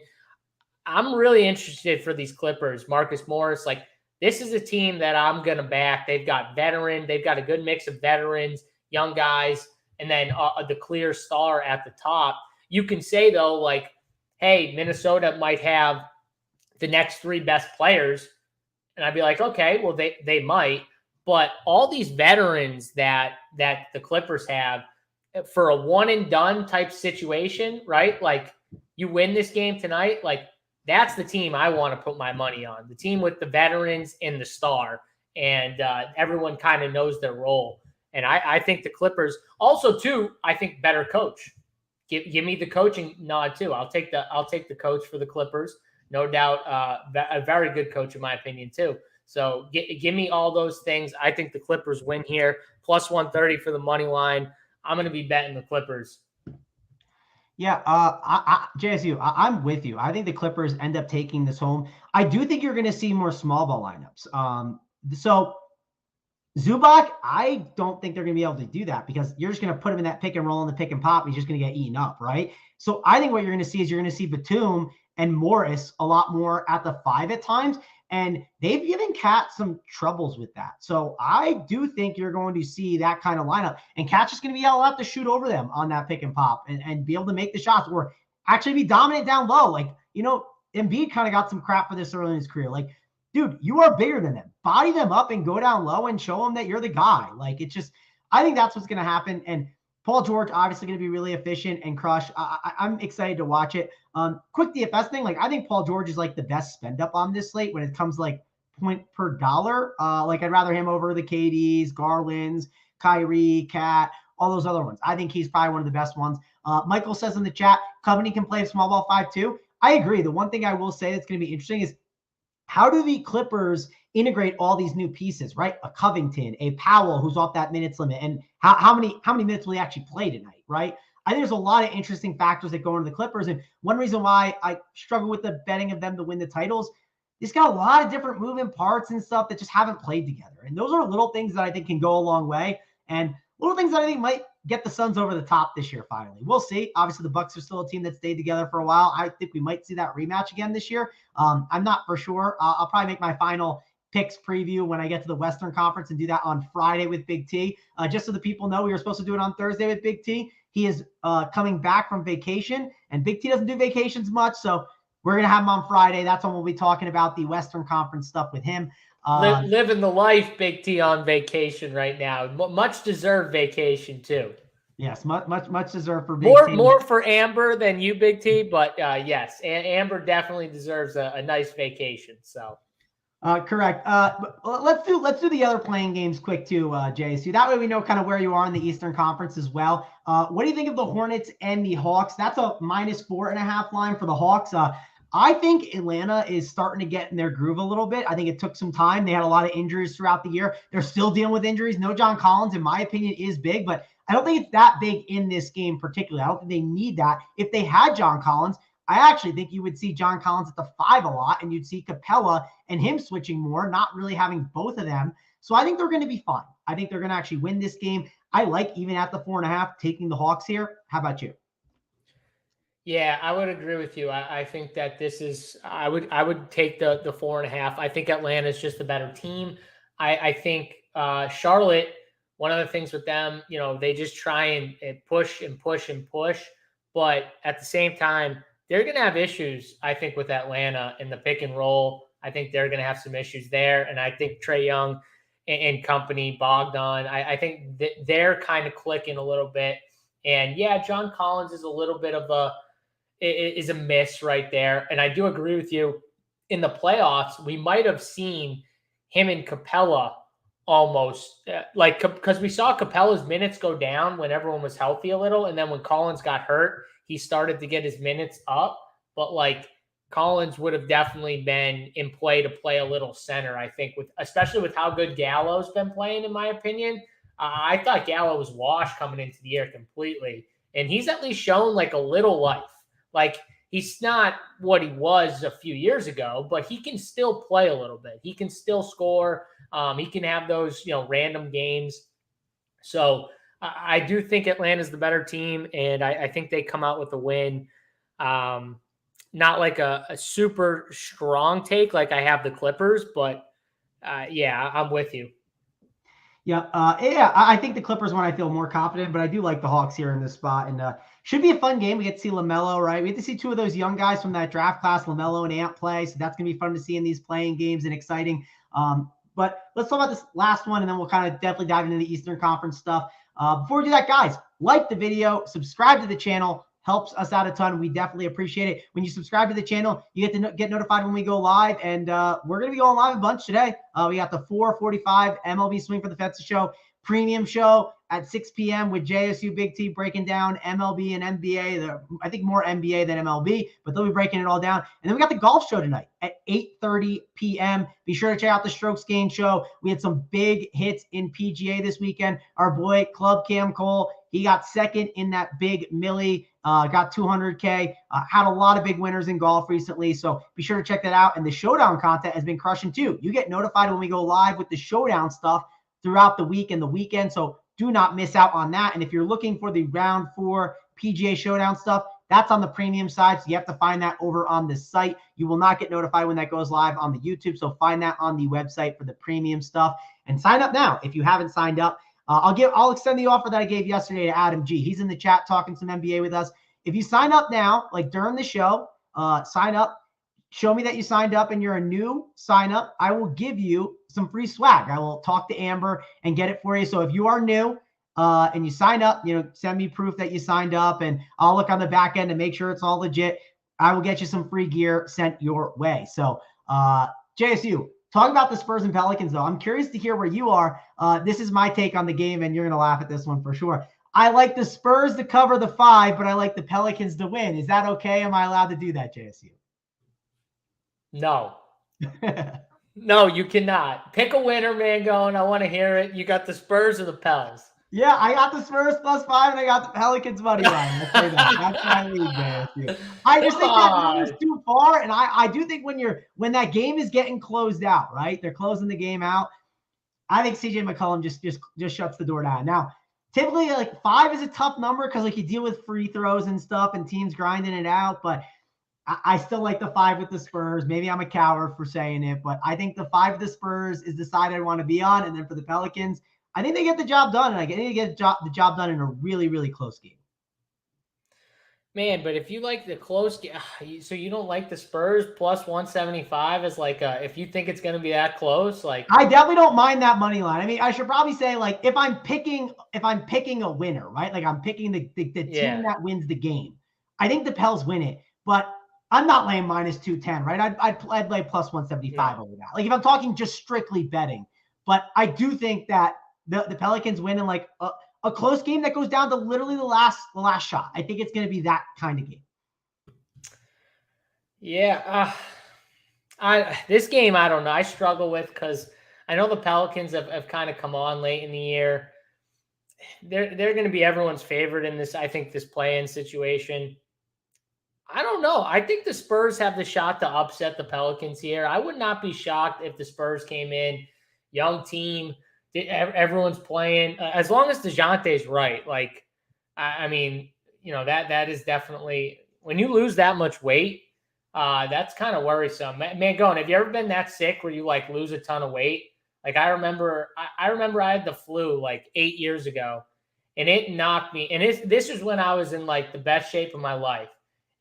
I'm really interested for these Clippers. Marcus Morris, like, this is a team that I'm going to back. They've got they've got a good mix of veterans, young guys, and then the clear star at the top. You can say, though, like, hey, Minnesota might have the next three best players. And I'd be like, okay, well, they might. But all these veterans that the Clippers have for a one-and-done type situation, right? Like, you win this game tonight, like, that's the team I want to put my money on. The team with the veterans and the star. And everyone kind of knows their role. And I think the Clippers also, too, I think better coach. Give me the coaching nod, too. I'll take the coach for the Clippers. No doubt, a very good coach, in my opinion, too. So give me all those things. I think the Clippers win here. Plus 130 for the money line. I'm going to be betting the Clippers. Yeah, JSU, I'm with you. I think the Clippers end up taking this home. I do think you're going to see more small ball lineups. So Zubac, I don't think they're going to be able to do that because you're just going to put him in that pick and roll and the pick and pop. And he's just going to get eaten up, right? So I think what you're going to see is you're going to see Batum and Morris a lot more at the 5 at times. And they've given Cat some troubles with that. So I do think you're going to see that kind of lineup. And Cat's just going to be able to have to shoot over them on that pick and pop and be able to make the shots or actually be dominant down low. Like, Embiid kind of got some crap for this early in his career. Like, dude, you are bigger than them. Body them up and go down low and show them that you're the guy. Like, it's just, I think that's what's going to happen. And Paul George obviously going to be really efficient and crush. I'm excited to watch it. Quick DFS thing. Like, I think Paul George is like the best spend up on this slate when it comes like point per dollar. Like, I'd rather him over the KDs, Garlands, Kyrie, Cat, all those other ones. I think he's probably one of the best ones. Michael says in the chat, Covington can play small ball 5 too. I agree. The one thing I will say that's going to be interesting is how do the Clippers integrate all these new pieces, right? A Covington, a Powell who's off that minutes limit, and how many minutes will he actually play tonight, right? I think there's a lot of interesting factors that go into the Clippers. And one reason why I struggle with the betting of them to win the titles, he's got a lot of different moving parts and stuff that just haven't played together. And those are little things that I think can go a long way. And little things that I think might get the Suns over the top this year finally. We'll see. Obviously, the Bucks are still a team that stayed together for a while. I think we might see that rematch again this year. I'm not for sure. I'll probably make my final picks preview when I get to the Western Conference and do that on Friday with Big T. Just so the people know, we were supposed to do it on Thursday with Big T. He is coming back from vacation, and Big T doesn't do vacations much, so we're going to have him on Friday. That's when we'll be talking about the Western Conference stuff with him. Living the life, Big T on vacation right now. Much deserved vacation too. Yes, much deserved for Big T. More for Amber than you, Big T, but yes, Amber definitely deserves a nice vacation. So. Correct. Let's do the other playing games quick too, JSU. That way we know kind of where you are in the Eastern Conference as well. What do you think of the Hornets and the Hawks? That's a -4.5 line for the Hawks. I think Atlanta is starting to get in their groove a little bit. I think it took some time. They had a lot of injuries throughout the year. They're still dealing with injuries. No John Collins, in my opinion, is big, but I don't think it's that big in this game particularly. I don't think they need that. If they had John Collins, I actually think you would see John Collins at the 5 a lot, and you'd see Capella and him switching more, not really having both of them. So I think they're going to be fine. I think they're going to actually win this game. I like, even at the 4.5, taking the Hawks here. How about you? Yeah, I would agree with you. I think that this is, I would take the 4.5. I think Atlanta is just a better team. I think Charlotte, one of the things with them, they just try and push and push and push. But at the same time, they're going to have issues, I think, with Atlanta in the pick and roll. I think they're going to have some issues there. And I think Trae Young and company, Bogdan, I think they're kind of clicking a little bit. And yeah, John Collins is a little bit of a miss right there. And I do agree with you. In the playoffs, we might have seen him and Capella almost because we saw Capella's minutes go down when everyone was healthy a little. And then when Collins got hurt, he started to get his minutes up, but Collins would have definitely been in play to play a little center, I think, especially with how good Gallo's been playing, in my opinion. I thought Gallo was washed coming into the year completely, and he's at least shown a little life. He's not what he was a few years ago, but he can still play a little bit. He can still score. He can have those, random games. So I do think Atlanta's the better team, and I think they come out with a win. Not like a super strong take like I have the Clippers, but yeah, I'm with you. Yeah, I think the Clippers one I feel more confident, but I do like the Hawks here in this spot, and should be a fun game. We get to see LaMelo, right? We get to see two of those young guys from that draft class, LaMelo and Ant, play, so that's going to be fun to see in these playing games and exciting. But let's talk about this last one, and then we'll kind of definitely dive into the Eastern Conference stuff. Before we do that, guys, like the video, subscribe to the channel. Helps us out a ton. We definitely appreciate it. When you subscribe to the channel, you get to get notified when we go live, and we're going to be going live a bunch today. We got the 4:45 MLB Swing for the Fences show, premium show at 6 p.m. with JSU Big T breaking down MLB and NBA. I think more NBA than MLB, but they'll be breaking it all down. And then we got the golf show tonight at 8:30 p.m. Be sure to check out the Strokes Gain show. We had some big hits in PGA this weekend. Our boy Club Cam Cole, he got second in that big Millie, got 200K, had a lot of big winners in golf recently. So be sure to check that out. And the Showdown content has been crushing too. You get notified when we go live with the Showdown stuff throughout the week and the weekend. So do not miss out on that. And if you're looking for the round 4 PGA Showdown stuff, that's on the premium side. So you have to find that over on the site. You will not get notified when that goes live on the YouTube. So find that on the website for the premium stuff and sign up now if you haven't signed up. I'll extend the offer that I gave yesterday to Adam G. He's in the chat talking some NBA with us. If you sign up now, during the show, sign up, show me that you signed up and you're a new sign up, I will give you some free swag. I will talk to Amber and get it for you. So if you are new and you sign up, send me proof that you signed up, and I'll look on the back end to make sure it's all legit. I will get you some free gear sent your way. So JSU, talking about the Spurs and Pelicans, though, I'm curious to hear where you are. This is my take on the game, and you're going to laugh at this one for sure. I like the Spurs to cover the 5, but I like the Pelicans to win. Is that okay? Am I allowed to do that, JSU? No. No, you cannot. Pick a winner, Mangone. I want to hear it. You got the Spurs or the Pels? Yeah, I got the Spurs +5, and I got the Pelicans money line. Let's say that. That's my lead, JSU. I just think that number's too far, and I do think when that game is getting closed out, right? They're closing the game out. I think CJ McCollum just shuts the door down. Now, typically, like 5 is a tough number because like you deal with free throws and stuff, and teams grinding it out. But I still like the 5 with the Spurs. Maybe I'm a coward for saying it, but I think the 5 with the Spurs is the side I want to be on. And then for the Pelicans, I think they get the job done. And I think they get the job done in a really, really close game. Man, but if you like the close game, so you don't like the Spurs +175 as like if you think it's going to be that close, like I definitely don't mind that money line. I mean, I should probably say like if I'm picking a winner, right? Like I'm picking the team that wins the game. I think the Pels win it, but I'm not laying -210, right? I'd lay +175 over that. Like if I'm talking just strictly betting, but I do think that the Pelicans win in like a close game that goes down to literally the last shot. I think it's going to be that kind of game. Yeah. This game, I don't know. I struggle with because I know the Pelicans have kind of come on late in the year. They're going to be everyone's favorite in this, I think, this play-in situation. I don't know. I think the Spurs have the shot to upset the Pelicans here. I would not be shocked if the Spurs came in, young team, everyone's playing. As long as DeJounte's right. Like, I mean, you know, that is definitely – when you lose that much weight, that's kind of worrisome. Mangone, have you ever been that sick where you, like, lose a ton of weight? Like, I remember I had the flu, like, 8 years ago, and it knocked me – and this was when I was in, like, the best shape of my life.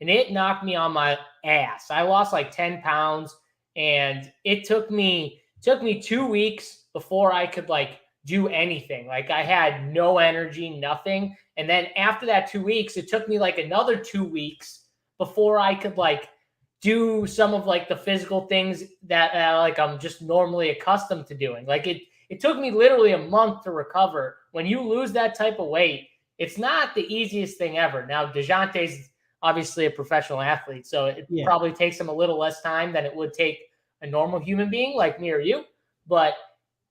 And it knocked me on my ass. I lost like 10 pounds, and it took me 2 weeks before I could like do anything. Like I had no energy, nothing. And then after that 2 weeks, it took me like another 2 weeks before I could like do some of like the physical things that like I'm just normally accustomed to doing. Like it took me literally a month to recover. When you lose that type of weight, it's not the easiest thing ever. Now, DeJounte's obviously a professional athlete, so it probably takes him a little less time than it would take a normal human being like me or you. But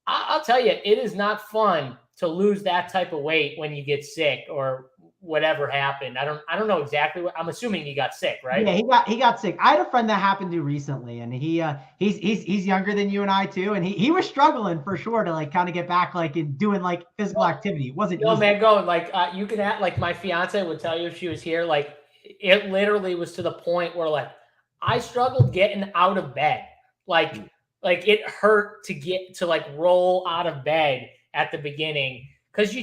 I'll tell you, it is not fun to lose that type of weight when you get sick or whatever happened. I don't know exactly what. I'm assuming he got sick, right? Yeah, he got sick. I had a friend that happened to recently, and he's younger than you and I too, and he was struggling for sure to like kind of get back like in doing like physical activity. It wasn't easy. Man, going like you can act like my fiance would tell you if she was here, like. It literally was to the point where like I struggled getting out of bed. Like it hurt to get to like roll out of bed at the beginning. Cause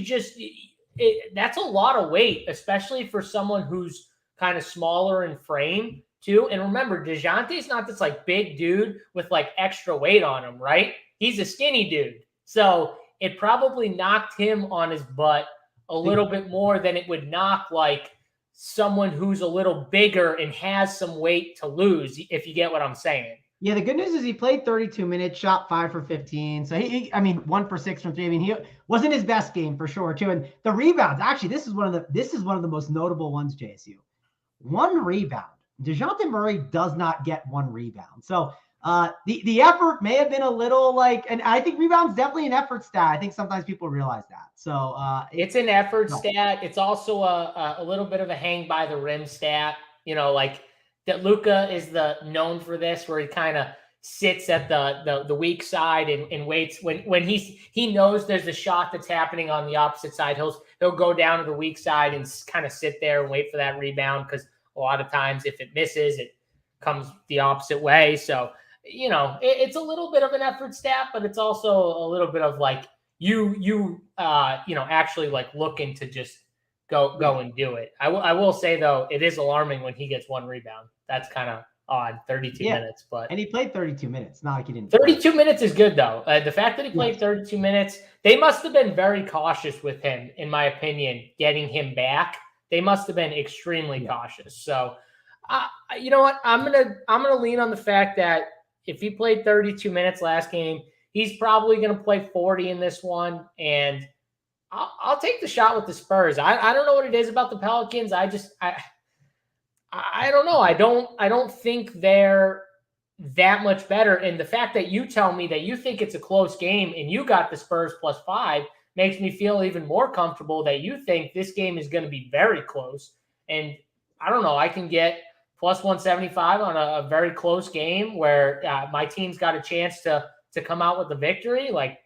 that's a lot of weight, especially for someone who's kind of smaller in frame too. And remember, DeJounte's not this like big dude with like extra weight on him, right? He's a skinny dude. So it probably knocked him on his butt a little bit more than it would knock like someone who's a little bigger and has some weight to lose, if you get what I'm saying. Yeah, the good news is he played 32 minutes, shot 5 for 15. So he 1 for 6 from 3. I mean, he wasn't his best game for sure, too. And the rebounds, actually, this is one of the most notable ones, JSU. 1 rebound. DeJounte Murray does not get 1 rebound. So the effort may have been a little like, and I think rebound's definitely an effort stat. I think sometimes people realize that. So it's an effort stat. It's also a little bit of a hang by the rim stat. You know, like that Luka is known for this, where he kind of sits at the weak side and waits when he knows there's a shot that's happening on the opposite side. He'll go down to the weak side and kind of sit there and wait for that rebound, because a lot of times if it misses, it comes the opposite way. So, you know, it's a little bit of an effort stat, but it's also a little bit of like you actually like looking to just go and do it. I will say though, it is alarming when he gets 1 rebound. That's kind of odd. 32 minutes, and he played 32 minutes. Not like he didn't. 32 minutes is good though. The fact that he played 32 minutes, they must have been very cautious with him, in my opinion, getting him back. They must have been extremely cautious. So, you know what? I'm gonna lean on the fact that if he played 32 minutes last game, he's probably going to play 40 in this one, and I'll take the shot with the Spurs. I don't know what it is about the Pelicans. I don't know. I don't think they're that much better. And the fact that you tell me that you think it's a close game and you got the Spurs +5 makes me feel even more comfortable that you think this game is going to be very close. And I don't know, I can get +175 on a very close game where my team's got a chance to come out with the victory. Like,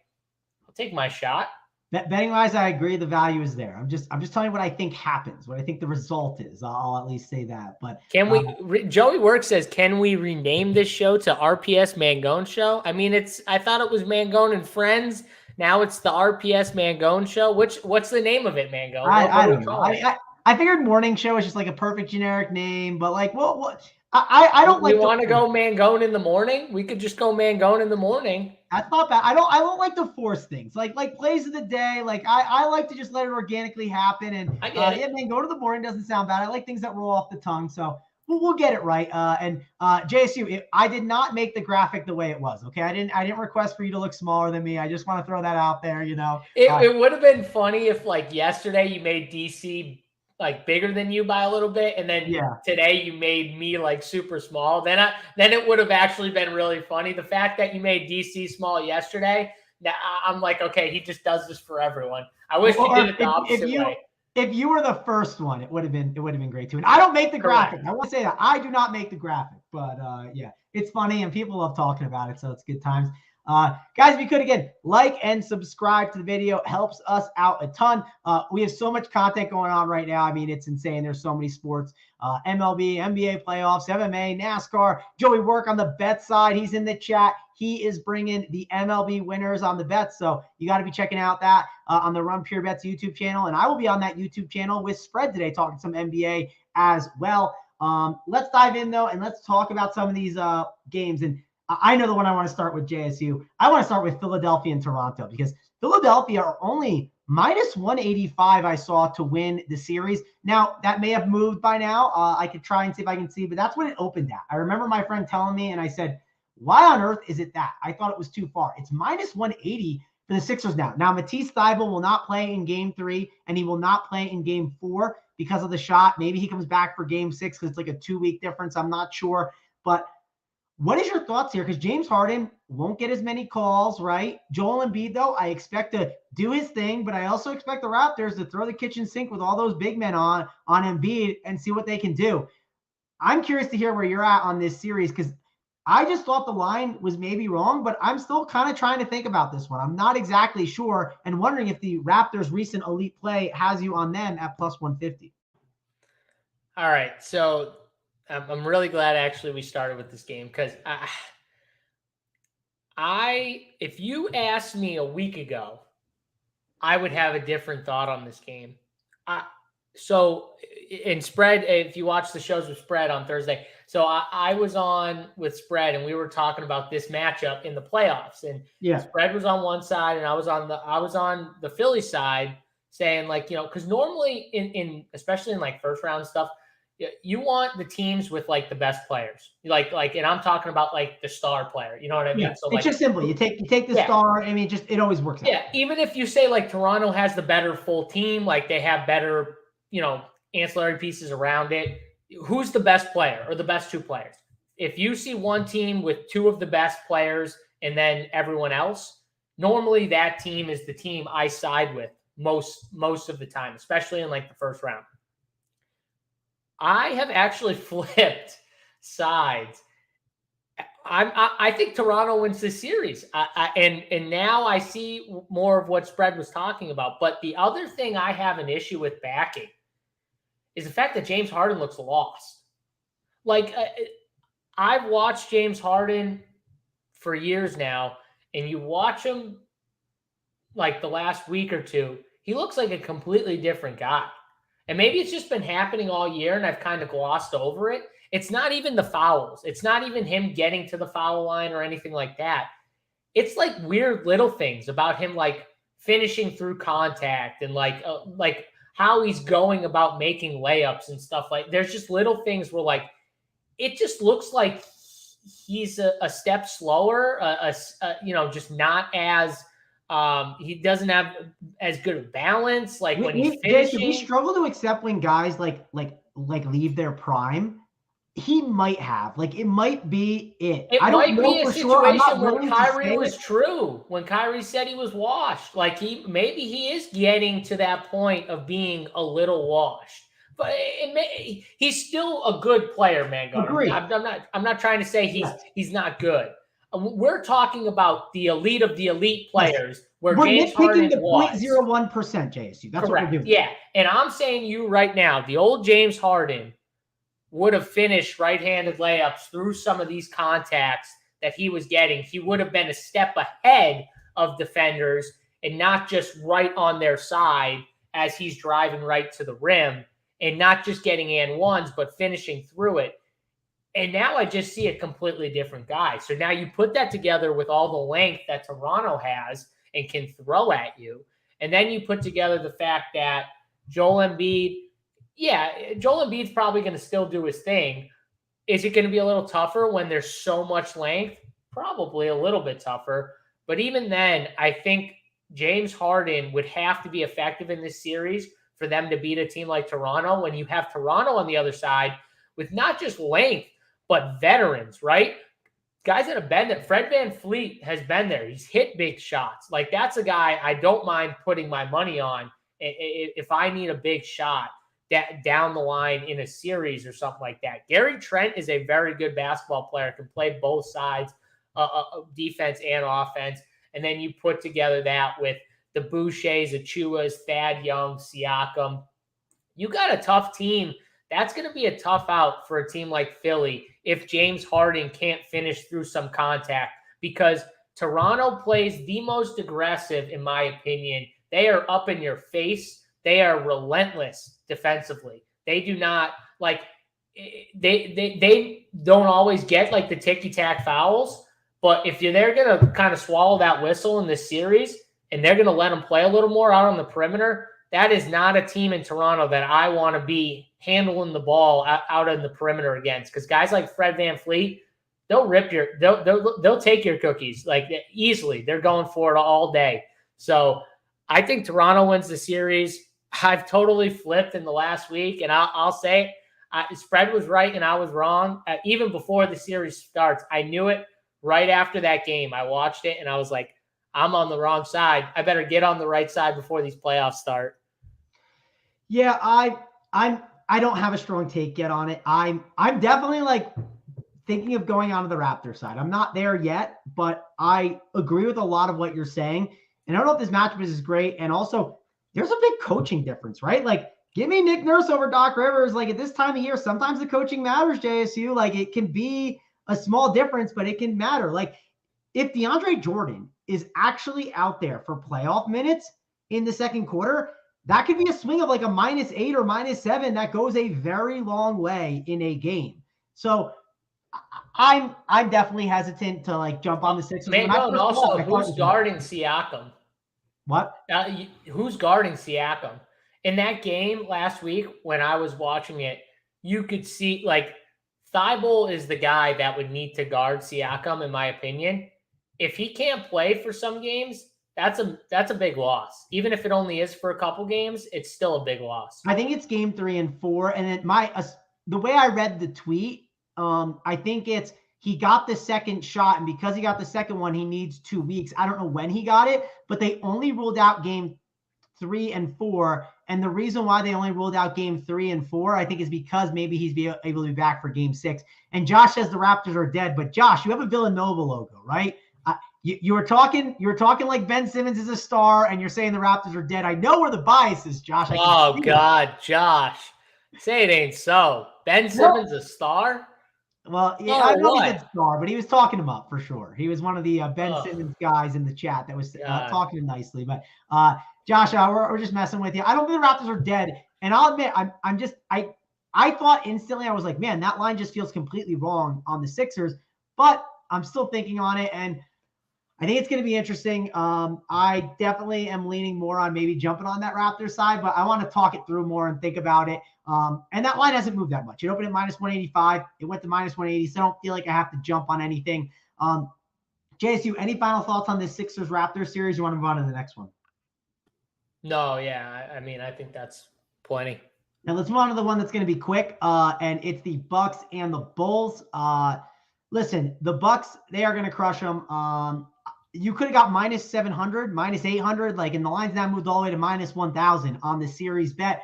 I'll take my shot. Betting wise, I agree. The value is there. I'm just telling you what I think happens, what I think the result is. I'll at least say that. But can we? Joey Work says, can we rename this show to RPS Mangone Show? I mean, I thought it was Mangone and Friends. Now it's the RPS Mangone Show. What's the name of it, Mangone? I don't know. I figured morning show is just like a perfect generic name, but like, what? I don't like. We want to go Mangone in the morning. We could just go Mangone in the morning. That's not bad. I don't like to force things. Like plays of the day. Like I like to just let it organically happen. And I get it. Yeah, man, go to the morning doesn't sound bad. I like things that roll off the tongue. So we'll get it right. And JSU, I did not make the graphic the way it was. Okay, I didn't request for you to look smaller than me. I just want to throw that out there. You know, it would have been funny if like yesterday you made DC like bigger than you by a little bit, and then today you made me like super small. Then it would have actually been really funny. The fact that you made DC small yesterday, I'm like, okay, he just does this for everyone. I wish he did it the opposite way. If you were the first one, it would have been great too. And I don't make the graphic. I want to say that I do not make the graphic, but yeah, it's funny and people love talking about it, so it's good times. Guys, if you could, again, like and subscribe to the video. It helps us out a ton. We have so much content going on right now. I mean, it's insane. There's so many sports, MLB, NBA playoffs, MMA, NASCAR. Joey Work on the bet side. He's in the chat. He is bringing the MLB winners on the bets. So you got to be checking out that on the Run Pure Bets YouTube channel. And I will be on that YouTube channel with Spread today, talking some NBA as well. Let's dive in, though, and let's talk about some of these games. And I know the one I want to start with, JSU. I want to start with Philadelphia and Toronto, because Philadelphia are only -185 I saw to win the series. Now, that may have moved by now. I could try and see if I can see, but that's what it opened at. I remember my friend telling me, and I said, why on earth is it that? I thought it was too far. It's -180 for the Sixers now. Now, Matisse Thybulle will not play in Game 3, and he will not play in Game 4 because of the shot. Maybe he comes back for Game 6 because it's like a 2-week difference. I'm not sure. But what is your thoughts here? Because James Harden won't get as many calls, right? Joel Embiid, though, I expect to do his thing, but I also expect the Raptors to throw the kitchen sink with all those big men on Embiid and see what they can do. I'm curious to hear where you're at on this series, because I just thought the line was maybe wrong, but I'm still kind of trying to think about this one. I'm not exactly sure, and wondering if the Raptors' recent elite play has you on them at +150. All right, so I'm really glad actually we started with this game, because if you asked me a week ago, I would have a different thought on this game. So in Spread, if you watch the shows with Spread on Thursday, so I was on with Spread and we were talking about this matchup in the playoffs, and Spread was on one side and I was on the Philly side, saying, like, you know, because normally in especially in like first round stuff, you want the teams with like the best players, like, and I'm talking about like the star player. You know what I mean? Yeah, so it's like, just simple. You take the star. I mean, it always works out. Yeah, even if you say like Toronto has the better full team, like they have better, you know, ancillary pieces around it. Who's the best player or the best two players? If you see one team with two of the best players and then everyone else, normally that team is the team I side with most of the time, especially in like the first round. I have actually flipped sides. I think Toronto wins this series. And now I see more of what Spread was talking about. But the other thing I have an issue with backing is the fact that James Harden looks lost. Like, I've watched James Harden for years now, and you watch him like the last week or two, he looks like a completely different guy. And maybe it's just been happening all year and I've kind of glossed over it. It's not even the fouls. It's not even him getting to the foul line or anything like that. It's like weird little things about him, like finishing through contact and like how he's going about making layups and stuff. Like, there's just little things where like it just looks like he's a step slower, you know, just not as he doesn't have as good a balance. Like when he's finishing, we struggle to accept when guys like leave their prime. he might have. Like, it might be it. It I might don't know be a for sure. I'm situation not where willing to Kyrie say was it. true, when Kyrie said he was washed. Like maybe he is getting to that point of being a little washed. But he's still a good player, Mangone. Agree. I'm not trying to say he's not good. We're talking about the elite of the elite players, where We're James nitpicking Harden the was. 0.01%, JSU. That's Correct. what we're doing. Yeah. And I'm saying to you right now, the old James Harden would have finished right-handed layups through some of these contacts that he was getting. He would have been a step ahead of defenders and not just right on their side as he's driving right to the rim, and not just getting and ones, but finishing through it. And now I just see a completely different guy. So now you put that together with all the length that Toronto has and can throw at you. And then you put together the fact that Joel Embiid's probably going to still do his thing. Is it going to be a little tougher when there's so much length? Probably a little bit tougher. But even then, I think James Harden would have to be effective in this series for them to beat a team like Toronto, when you have Toronto on the other side with not just length, but veterans, right? Guys that have been there. Fred VanVleet has been there. He's hit big shots. Like, that's a guy I don't mind putting my money on if I need a big shot that down the line in a series or something like that. Gary Trent is a very good basketball player, can play both sides, defense and offense. And then you put together that with the Bouchers, Achuas, Thad Young, Siakam. You got a tough team. That's going to be a tough out for a team like Philly if James Harden can't finish through some contact, because Toronto plays the most aggressive, in my opinion. They are up in your face. They are relentless defensively. They do not they don't always get like the ticky-tack fouls, but if they're going to kind of swallow that whistle in this series and they're going to let them play a little more out on the perimeter, that is not a team in Toronto that I want to be handling the ball out on the perimeter against. Because guys like Fred VanVleet, they'll take your cookies like easily. They're going for it all day. So I think Toronto wins the series. I've totally flipped in the last week, and I'll say spread was right and I was wrong. Even before the series starts, I knew it right after that game. I watched it and I was like, I'm on the wrong side. I better get on the right side before these playoffs start. Yeah, I don't have a strong take yet on it. I'm definitely like thinking of going on to the Raptors side. I'm not there yet, but I agree with a lot of what you're saying. And I don't know if this matchup is great. And also, there's a big coaching difference, right? Like, give me Nick Nurse over Doc Rivers. Like, at this time of year, sometimes the coaching matters, JSU. Like, it can be a small difference, but it can matter. Like, if DeAndre Jordan is actually out there for playoff minutes in the second quarter, that could be a swing of like a -8 or -7 that goes a very long way in a game. So I'm definitely hesitant to like jump on the Sixers. And also, who's guarding Siakam? What? Who's guarding Siakam? In that game last week, when I was watching it, you could see like Thibault is the guy that would need to guard Siakam, in my opinion. If he can't play for some games, that's a big loss. Even if it only is for a couple games, it's still a big loss. I think it's game 3 and 4. And then the way I read the tweet, I think it's he got the second shot, and because he got the second one, he needs 2 weeks. I don't know when he got it, but they only ruled out game 3 and 4. And the reason why they only ruled out game 3 and 4, I think, is because maybe he's able to be back for game 6. And Josh says the Raptors are dead, but Josh, you have a Villanova logo, right? You were talking like Ben Simmons is a star, and you're saying the Raptors are dead. I know where the bias is, Josh. Oh God, Josh, say it ain't so. Ben Simmons a star? Well, yeah, I know he said star, but he was talking him up for sure. He was one of the Ben Simmons guys in the chat that was talking him nicely. But Josh, we're just messing with you. I don't think the Raptors are dead, and I'll admit, I thought instantly, I was like, man, that line just feels completely wrong on the Sixers. But I'm still thinking on it, and I think it's going to be interesting. I definitely am leaning more on maybe jumping on that Raptors side, but I want to talk it through more and think about it. And that line hasn't moved that much. It opened at -185. It went to -180, so I don't feel like I have to jump on anything. JSU, any final thoughts on this Sixers-Raptors series? You want to move on to the next one? No, yeah. I mean, I think that's plenty. Now let's move on to the one that's going to be quick, and it's the Bucks and the Bulls. Listen, the Bucks, they are going to crush them. You could have got minus 700, minus 800, like, and the line's now moved all the way to minus 1,000 on the series bet.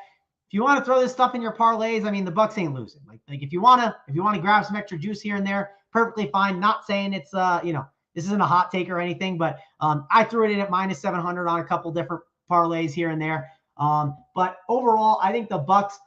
If you want to throw this stuff in your parlays, I mean, the Bucks ain't losing. Like if you want to grab some extra juice here and there, perfectly fine. Not saying it's this isn't a hot take or anything, but I threw it in at minus 700 on a couple different parlays here and there. But overall, I think the Bucks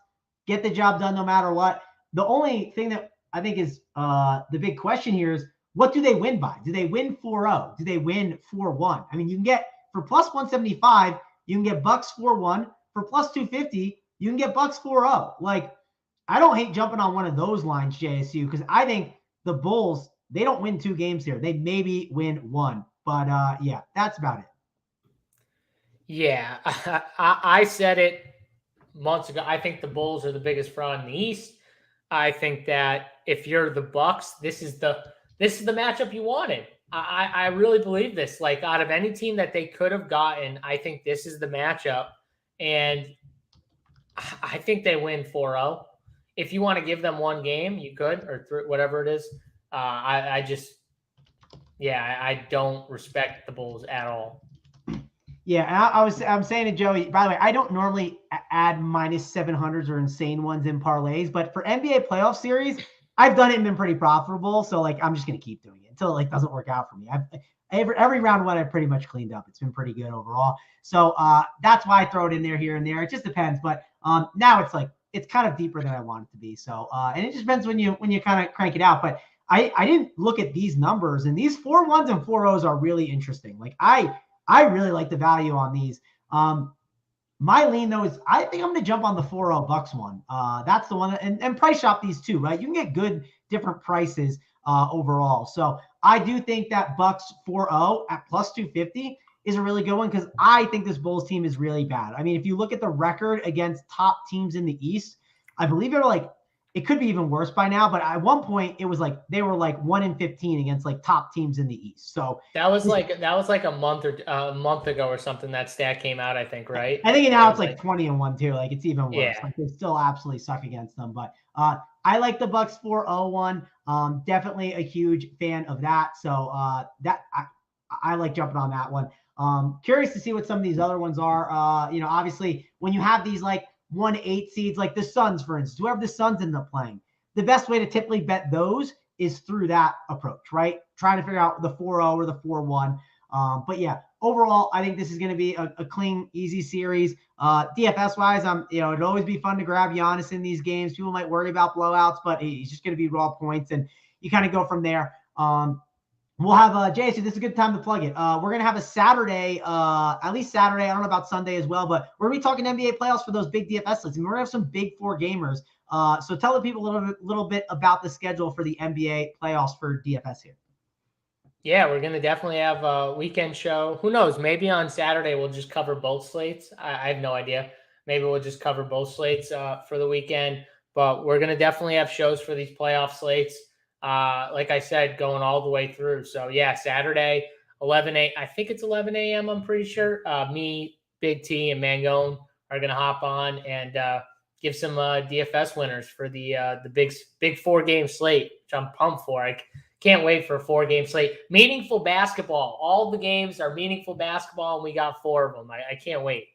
get the job done no matter what. The only thing that I think is the big question here is, what do they win by? Do they win 4-0? Do they win 4-1? I mean, you can get, for plus 175, you can get Bucks 4-1. For plus 250, you can get Bucks 4-0. Like, I don't hate jumping on one of those lines, JSU, because I think the Bulls, they don't win 2 games here. They maybe win 1. But yeah, that's about it. Yeah, I said it months ago. I think the Bulls are the biggest fraud in the East. I think that if you're the Bucks, this is the matchup you wanted. I really believe this. Like, out of any team that they could have gotten, I think this is the matchup. And I think they win 4-0. If you want to give them 1 game, you could, or whatever it is. I don't respect the Bulls at all. Yeah, I'm saying to Joey, by the way, I don't normally add minus 700s or insane ones in parlays, but for NBA playoff series, I've done it and been pretty profitable. So like, I'm just going to keep doing it until it like doesn't work out for me. Every round one, I've pretty much cleaned up. It's been pretty good overall. So that's why I throw it in there here and there. It just depends. But now it's like, it's kind of deeper than I want it to be. So, and it just depends when you kind of crank it out. But I didn't look at these numbers, and these 4-1s and 4-0s are really interesting. Like I really like the value on these. My lean, though, is I think I'm going to jump on the 4-0 Bucks one. That's the one. And price shop these too, right? You can get good different prices overall. So I do think that Bucks 4-0 at plus 250 is a really good one, because I think this Bulls team is really bad. I mean, if you look at the record against top teams in the East, I believe they're like, it could be even worse by now, but at one point it was like they were like 1-15 against like top teams in the East. So that was like a month ago or something. That stat came out, I think, right? I think now it's like 20-1 too. Like, it's even worse. Yeah. Like, they still absolutely suck against them. But I like the Bucks 4-0 one. Definitely a huge fan of that. So that I like jumping on that one. Curious to see what some of these other ones are. Obviously when you have these like 1-8 seeds, like the Suns, for instance, whoever the Suns end up playing, the best way to typically bet those is through that approach, right? Trying to figure out the 4-0 or the 4-1. But yeah, overall, I think this is going to be a clean, easy series. DFS wise, it'd always be fun to grab Giannis in these games. People might worry about blowouts, but he's just going to be raw points, and you kind of go from there. We'll have Jason. This is a good time to plug it. We're gonna have a Saturday, at least Saturday. I don't know about Sunday as well, but we're gonna be talking NBA playoffs for those big DFS lists, and we're gonna have some big 4 gamers. So tell the people a little bit about the schedule for the NBA playoffs for DFS here. Yeah, we're gonna definitely have a weekend show. Who knows? Maybe on Saturday we'll just cover both slates. I have no idea. Maybe we'll just cover both slates for the weekend. But we're gonna definitely have shows for these playoff slates. Like I said, going all the way through. So yeah, Saturday, 11 a.m. I think it's 11 a.m. I'm pretty sure. Me, Big T, and Mangone are gonna hop on and give some DFS winners for the big 4-game slate, which I'm pumped for. I can't wait for a 4-game slate. Meaningful basketball. All the games are meaningful basketball, and we got 4 of them. I can't wait.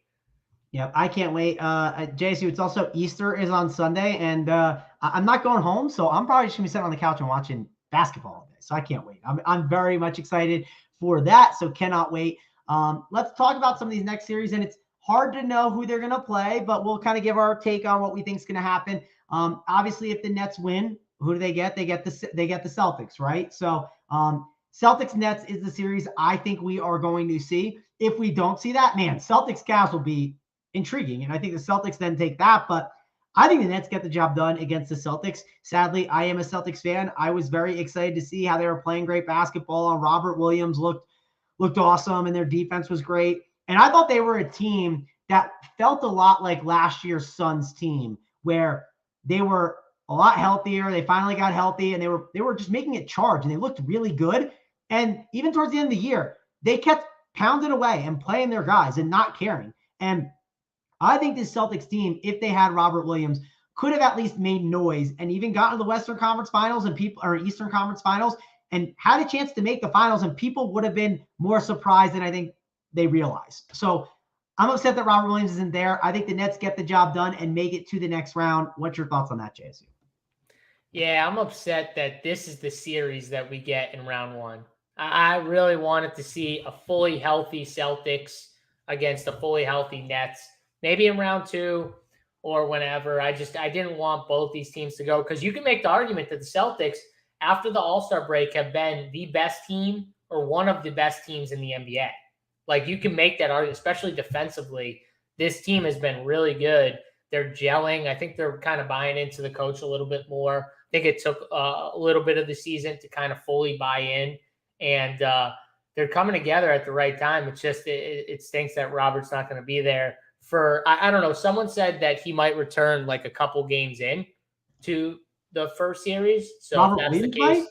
Yep, I can't wait. JSU, it's also Easter is on Sunday, and I'm not going home, so I'm probably just gonna be sitting on the couch and watching basketball all day. So I can't wait. I'm very much excited for that. So cannot wait. Let's talk about some of these next series, and it's hard to know who they're gonna play, but we'll kind of give our take on what we think is gonna happen. Obviously, if the Nets win, who do they get? They get the Celtics, right? So Celtics Nets is the series I think we are going to see. If we don't see that, man, Celtics Cavs will be intriguing. And I think the Celtics then take that, but I think the Nets get the job done against the Celtics. Sadly, I am a Celtics fan. I was very excited to see how they were playing great basketball, and Robert Williams looked awesome, and their defense was great. And I thought they were a team that felt a lot like last year's Suns team, where they were a lot healthier. They finally got healthy, and they were just making it charge, and they looked really good. And even towards the end of the year, they kept pounding away and playing their guys and not caring. And I think this Celtics team, if they had Robert Williams, could have at least made noise and even gotten to the Western Conference Finals and Eastern Conference Finals and had a chance to make the finals, and people would have been more surprised than I think they realized. So I'm upset that Robert Williams isn't there. I think the Nets get the job done and make it to the next round. What's your thoughts on that, JSU? Yeah, I'm upset that this is the series that we get in round one. I really wanted to see a fully healthy Celtics against a fully healthy Nets, maybe in round two or whenever. I didn't want both these teams to go, because you can make the argument that the Celtics, after the All-Star break, have been the best team or one of the best teams in the NBA. Like, you can make that argument, especially defensively. This team has been really good. They're gelling. I think they're kind of buying into the coach a little bit more. I think it took a little bit of the season to kind of fully buy in, and they're coming together at the right time. It's just it stinks that Robert's not going to be there for, I don't know. Someone said that he might return like a couple games in to the first series. So Robert if that's the case,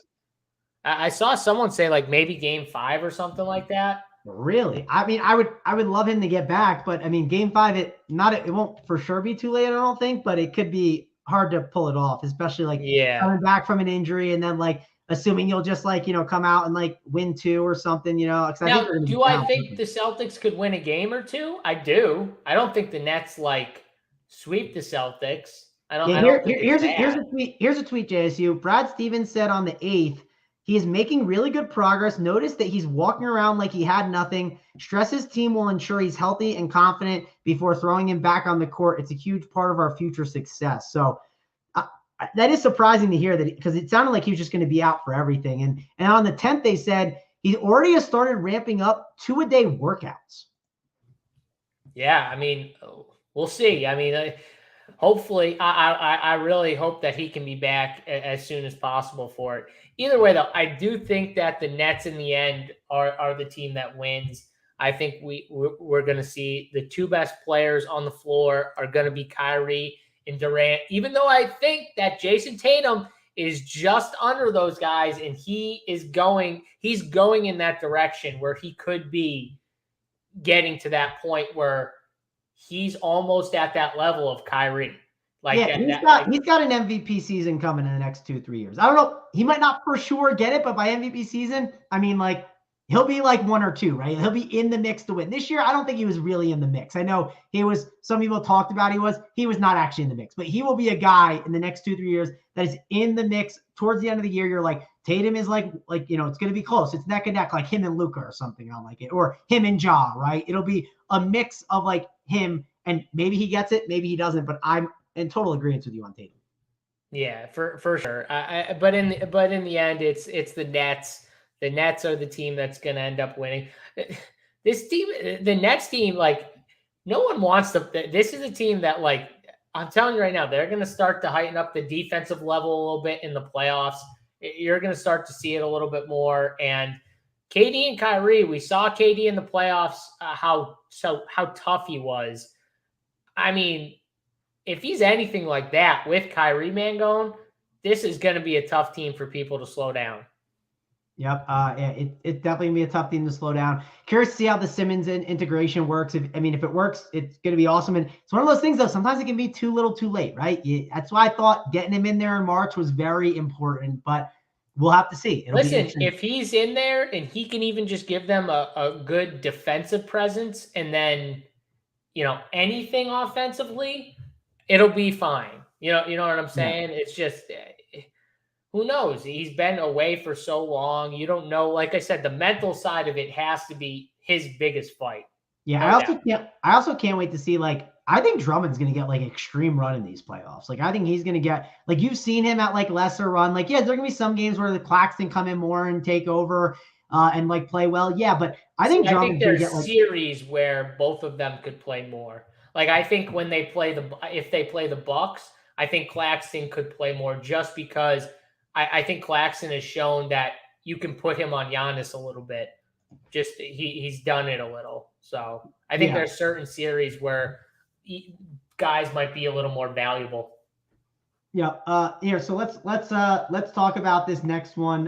I saw someone say like maybe game 5 or something like that. Really? I mean, I would love him to get back, but I mean, game 5, it won't for sure be too late, I don't think, but it could be hard to pull it off, especially like coming back from an injury and then like assuming you'll just like, come out and like win 2 or something, Now, I think the Celtics could win a game or 2? I do. I don't think the Nets like sweep the Celtics. Here's a tweet, JSU. Brad Stevens said on the 8th, he is making really good progress. Notice that he's walking around like he had nothing. Stress his team will ensure he's healthy and confident before throwing him back on the court. It's a huge part of our future success. So that is surprising to hear, that because it sounded like he was just going to be out for everything. And on the 10th, they said he already has started ramping up 2-a-day workouts. Yeah, I mean, we'll see. I mean, hopefully, I really hope that he can be back as soon as possible for it. Either way, though, I do think that the Nets in the end are the team that wins. I think we're going to see the 2 best players on the floor are going to be Kyrie and Durant, even though I think that Jason Tatum is just under those guys, and he's going in that direction where he could be getting to that point where he's almost at that level of Kyrie. He's got an MVP season coming in the next 2-3 years. I don't know. He might not for sure get it, but by MVP season, I mean, like, he'll be like 1 or 2, right? He'll be in the mix to win. This year, I don't think he was really in the mix. I know some people talked about he was not actually in the mix, but he will be a guy in the next 2-3 years that is in the mix towards the end of the year. You're like, Tatum is like, it's going to be close. It's neck and neck, like him and Luka or something on like it, or him and Ja, right? It'll be a mix of like him, and maybe he gets it, maybe he doesn't, but I'm in total agreement with you on Tatum. Yeah, for sure. But in the end, it's the Nets. The Nets are the team that's going to end up winning. This team, the Nets team, like, no one wants to. This is a team that, like, I'm telling you right now, they're going to start to heighten up the defensive level a little bit in the playoffs. You're going to start to see it a little bit more. And KD and Kyrie, we saw KD in the playoffs, how tough he was. I mean, if he's anything like that with Kyrie, Mangone, this is going to be a tough team for people to slow down. Yep. It's definitely gonna be a tough team to slow down. Curious to see how the Simmons integration works. If it works, it's gonna be awesome. And it's one of those things, though, sometimes it can be too little too late, right? That's why I thought getting him in there in March was very important, but we'll have to see. Listen, if he's in there and he can even just give them a good defensive presence, and then, anything offensively, it'll be fine. You know what I'm saying? Yeah. It's just, who knows? He's been away for so long. You don't know. Like I said, the mental side of it has to be his biggest fight. Yeah, I also can't wait to see, like, I think Drummond's going to get like extreme run in these playoffs. Like, I think he's going to get, like, you've seen him at like lesser run. Like, yeah, there's going to be some games where the Claxton come in more and take over and like play well. Yeah, but I think Drummond's going to get like series where both of them could play more. Like, I think when they play if they play the Bucks, I think Claxton could play more, just because I think Claxton has shown that you can put him on Giannis a little bit. Just he's done it a little. So I think there's certain series where guys might be a little more valuable. Yeah. Here, so let's talk about this next one.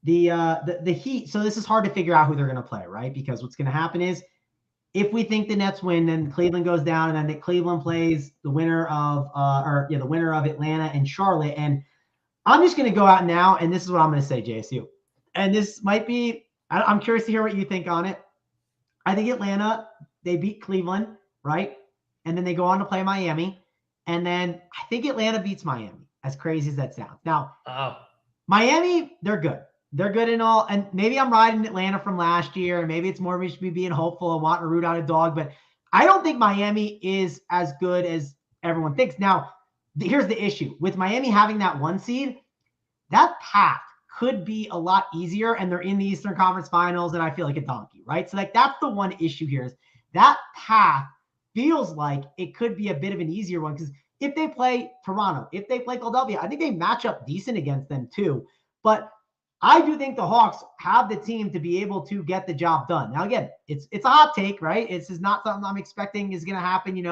The Heat. So this is hard to figure out who they're going to play, right? Because what's going to happen is if we think the Nets win, then Cleveland goes down, and then Cleveland plays the winner of the winner of Atlanta and Charlotte. And I'm just going to go out now, and this is what I'm going to say, JSU. And this might be, I'm curious to hear what you think on it. I think Atlanta, they beat Cleveland, right? And then they go on to play Miami. And then I think Atlanta beats Miami, as crazy as that sounds. Now, Miami, they're good. They're good and all. And maybe I'm riding Atlanta from last year, and maybe it's more of me being hopeful and wanting to root out a dog. But I don't think Miami is as good as everyone thinks. Now, here's the issue. With Miami having that 1 seed, that path could be a lot easier, and they're in the Eastern Conference Finals, and I feel like a donkey, right? So like that's the one issue here is that path feels like it could be a bit of an easier one, because if they play Toronto, if they play Philadelphia, I think they match up decent against them too. But I do think the Hawks have the team to be able to get the job done. Now, again, it's a hot take, right? It's just not something I'm expecting is going to happen,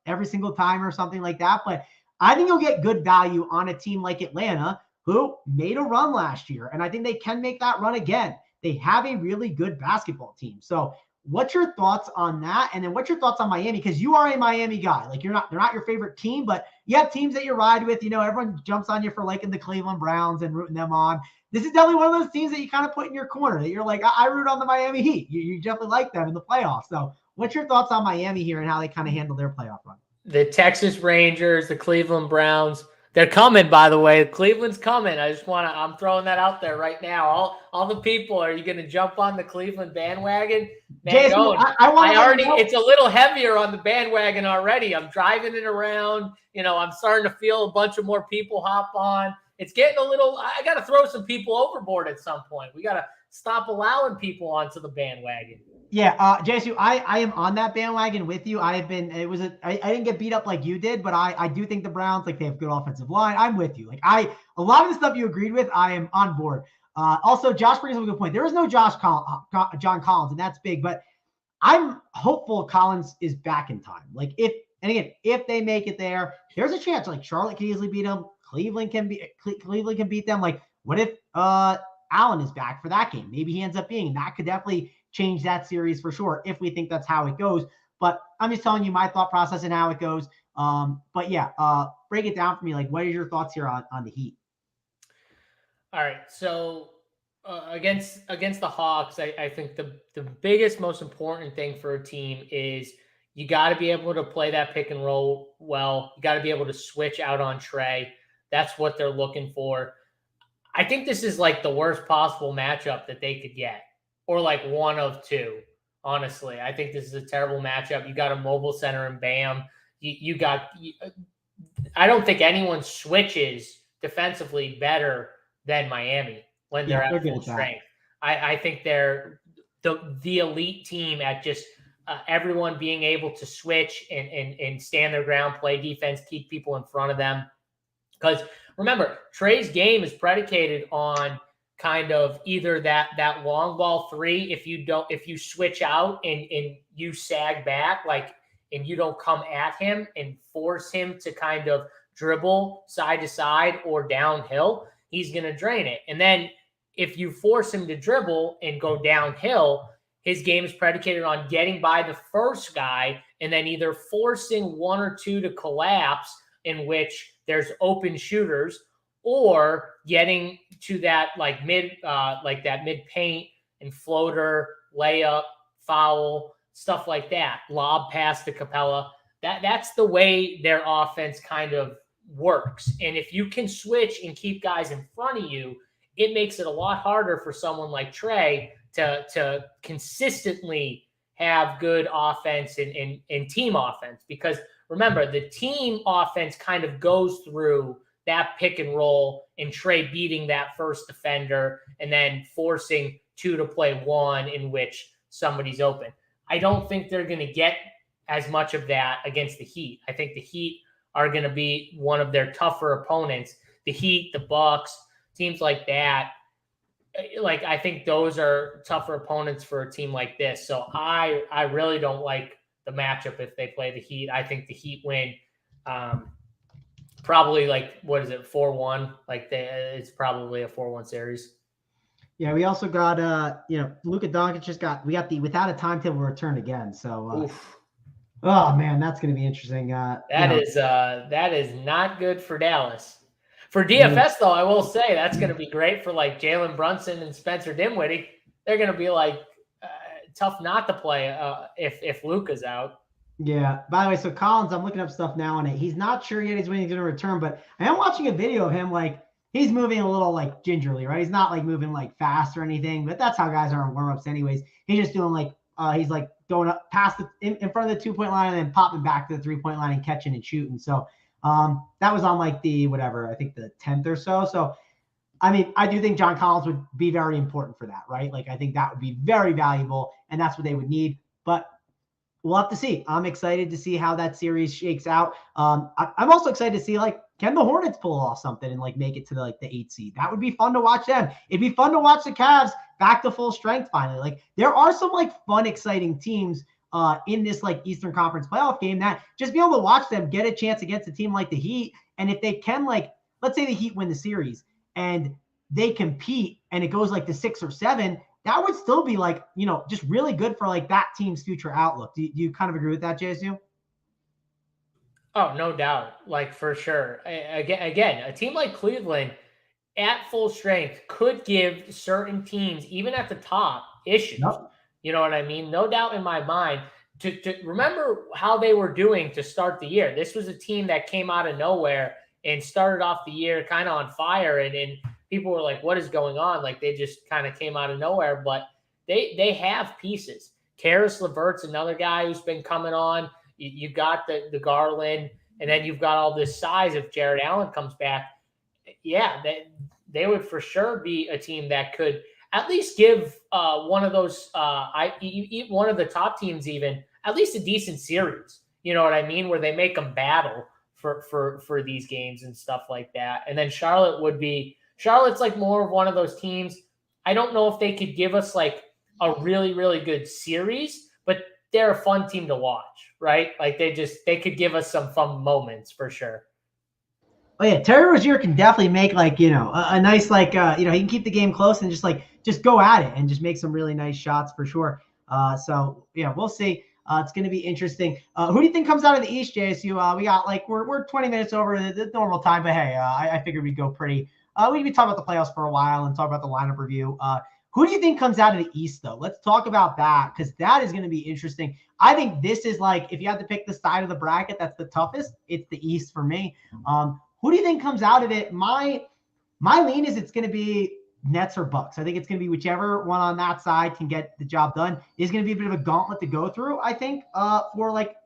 every single time or something like that. But I think you'll get good value on a team like Atlanta, who made a run last year. And I think they can make that run again. They have a really good basketball team. So what's your thoughts on that? And then what's your thoughts on Miami? Because you are a Miami guy. Like they're not your favorite team, but you have teams that you ride with. Everyone jumps on you for liking the Cleveland Browns and rooting them on. This is definitely one of those teams that you kind of put in your corner that you're like, I root on the Miami Heat. You definitely like them in the playoffs. So what's your thoughts on Miami here and how they kind of handle their playoff run? The Texas Rangers, the Cleveland Browns, they're coming, by the way. Cleveland's coming. I'm throwing that out there right now. All the people, are you going to jump on the Cleveland bandwagon? Jason, it's a little heavier on the bandwagon already. I'm driving it around. I'm starting to feel a bunch of more people hop on. It's getting I got to throw some people overboard at some point. We got to stop allowing people onto the bandwagon. Yeah, JSU, I am on that bandwagon with you. I didn't get beat up like you did, but I do think the Browns, like, they have good offensive line. I'm with you. Like a lot of the stuff you agreed with, I am on board. Also, Josh brings up a good point. There is no John Collins, and that's big, but I'm hopeful Collins is back in time. Like if they make it there, there's a chance like Charlotte can easily beat them. Cleveland can beat them. Like what if Allen is back for that game? Maybe he ends up being, and that could definitely change that series for sure if we think that's how it goes. But I'm just telling you my thought process and how it goes. But yeah, break it down for me. Like, what are your thoughts here on the Heat? All right. So against the Hawks, I think the biggest, most important thing for a team is you got to be able to play that pick and roll well. You got to be able to switch out on Trey. That's what they're looking for. I think this is like the worst possible matchup that they could get, or like one of two. Honestly, I think this is a terrible matchup. You got a mobile center and Bam. I don't think anyone switches defensively better than Miami when they're at full strength. I think they're the elite team at just everyone being able to switch and stand their ground, play defense, keep people in front of them. Because remember, Trey's game is predicated on kind of either that long ball three, if you switch out and you sag back, like, and you don't come at him and force him to kind of dribble side to side or downhill, he's going to drain it. And then if you force him to dribble and go downhill, his game is predicated on getting by the first guy and then either forcing one or two to collapse, in which there's open shooters, or getting to that like mid paint and floater, layup, foul, stuff like that, lob pass to Capella. That's the way their offense kind of works. And if you can switch and keep guys in front of you, it makes it a lot harder for someone like Trey to consistently have good offense and team offense. Because remember, the team offense kind of goes through that pick and roll and Trey beating that first defender and then forcing two to play one in which somebody's open. I don't think they're going to get as much of that against the Heat. I think the Heat are going to be one of their tougher opponents. The Heat, the Bucks, teams like that. Like, I think those are tougher opponents for a team like this. So I really don't like the matchup if they play the Heat. I think the Heat win probably, like, what is it, 4-1? Like, it's probably a 4-1 series. Yeah, we also got Luka Doncic we got the without a timetable return again. So oh man, that's gonna be interesting. That is not good for Dallas. For DFS though, I will say that's gonna be great for like Jalen Brunson and Spencer Dinwiddie. They're gonna be like tough not to play if Luka's out. Yeah. By the way, so Collins, I'm looking up stuff now on it. He's not sure yet when he's going to return, but I am watching a video of him. Like he's moving a little like gingerly, right? He's not like moving like fast or anything, but that's how guys are in warmups anyways. He's just doing like he's like going up past in front of the 2-point line and then popping back to the 3-point line and catching and shooting. So that was on like the whatever, I think the 10th or so. So I mean, I do think John Collins would be very important for that, right? Like I think that would be very valuable, and that's what they would need. But we'll have to see. I'm excited to see how that series shakes out. I'm also excited to see like can the Hornets pull off something and like make it to the 8th seed. That would be fun to watch them. It'd be fun to watch the Cavs back to full strength finally. Like there are some like fun, exciting teams in this like Eastern Conference playoff game that just be able to watch them get a chance against a team like the Heat. And if they can, like, let's say the Heat win the series and they compete and it goes like to 6 or 7, that would still be like, just really good for like that team's future outlook. Do you kind of agree with that, JSU? Oh, no doubt. Like for sure. Again, a team like Cleveland at full strength could give certain teams, even at the top, issues. Yep. You know what I mean? No doubt in my mind. To remember how they were doing to start the year. This was a team that came out of nowhere and started off the year kind of on fire. And people were like, what is going on? Like they just kind of came out of nowhere. But they have pieces. Karis LeVert's another guy who's been coming on. You got the Garland, and then you've got all this size if Jared Allen comes back. Yeah, they would for sure be a team that could at least give one of those one of the top teams even at least a decent series. You know what I mean? Where they make them battle for these games and stuff like that. And then Charlotte's like more of one of those teams. I don't know if they could give us like a really, really good series, but they're a fun team to watch, right? Like they could give us some fun moments for sure. Oh yeah, Terry Rozier can definitely make like a nice like he can keep the game close and just go at it and just make some really nice shots for sure. So we'll see. It's going to be interesting. Who do you think comes out of the East, JSU? We got like we're 20 minutes over the normal time, but hey, I figured we'd go pretty. We'd be talking about the playoffs for a while and talk about the lineup review. Who do you think comes out of the East, though? Let's talk about that because that is going to be interesting. I think this is like, if you had to pick the side of the bracket that's the toughest, it's the East for me. Who do you think comes out of it? My lean is it's going to be Nets or Bucks. I think it's going to be whichever one on that side can get the job done. It's going to be a bit of a gauntlet to go through, I think, for like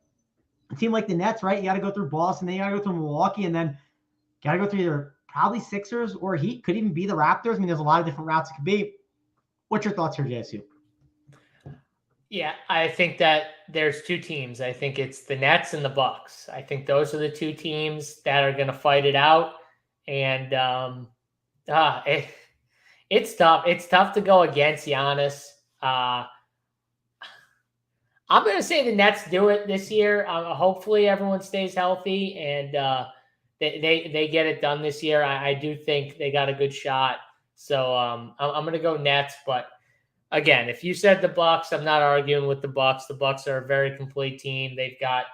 a team like the Nets, right? You got to go through Boston, then you got to go through Milwaukee, and then got to go through either probably Sixers or Heat. Could even be the Raptors. I mean, there's a lot of different routes it could be. What's your thoughts here, JSU? Yeah, I think that there's two teams. I think it's the Nets and the Bucks. I think those are the two teams that are going to fight it out. And it's tough. It's tough to go against Giannis. I'm going to say the Nets do it this year. Hopefully everyone stays healthy and they get it done this year. I do think they got a good shot. So I'm going to go Nets, but again, if you said the Bucks, I'm not arguing with the Bucks. The Bucks are a very complete team. They've got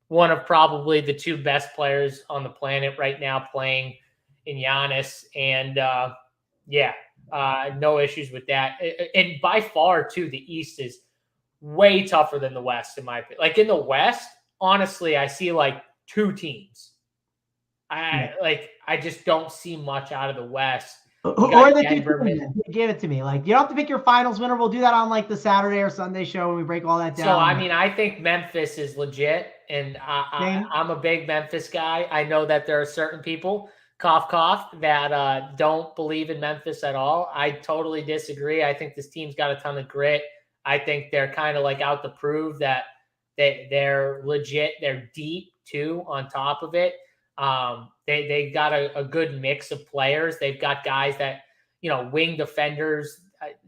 one of probably the two best players on the planet right now playing in Giannis, and no issues with that. And by far, too, the East is way tougher than the West, in my opinion. Like in the West, honestly, I see like two teams. I just don't see much out of the West. Or the give it to me. Like you don't have to pick your finals winner. We'll do that on like the Saturday or Sunday show when we break all that down. So I mean, I think Memphis is legit, and I'm a big Memphis guy. I know that there are certain people, cough, that don't believe in Memphis at all. I totally disagree. I think this team's got a ton of grit. I think they're kind of like out to prove that they're legit. They're deep too. On top of it. They got a good mix of players. They've got guys that, wing defenders,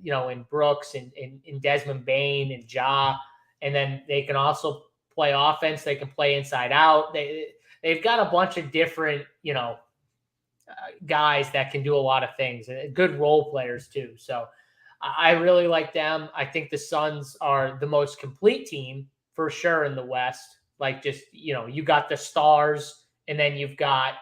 in Brooks and in Desmond Bane and Ja. And then they can also play offense. They can play inside out. They've got a bunch of different, guys that can do a lot of things, good role players too. So I really like them. I think the Suns are the most complete team for sure in the West. Like, just, you got the stars, and then you've got,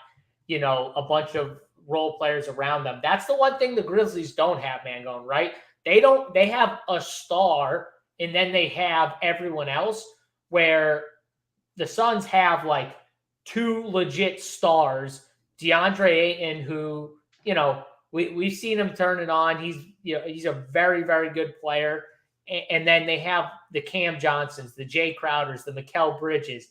a bunch of role players around them. That's the one thing the Grizzlies don't have, Mangone, right? They have a star, and then they have everyone else, where the Suns have like two legit stars. DeAndre Ayton, who, we've seen him turn it on. He's a very, very good player. And then they have the Cam Johnsons, the Jay Crowders, the Mikal Bridges.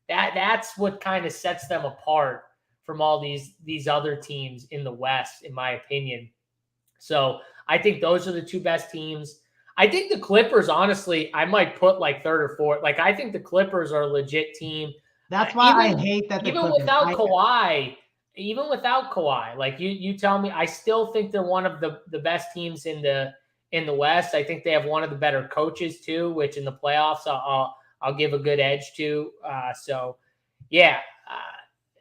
That's what kind of sets them apart from all these other teams in the West, in my opinion. So I think those are the two best teams. I think the Clippers, honestly, I might put like third or fourth. Like, I think the Clippers are a legit team. That's why I hate that the Clippers. Even without Kawhi, like you tell me, I still think they're one of the best teams in the West. I think they have one of the better coaches too, which in the playoffs I'll give a good edge to. So yeah,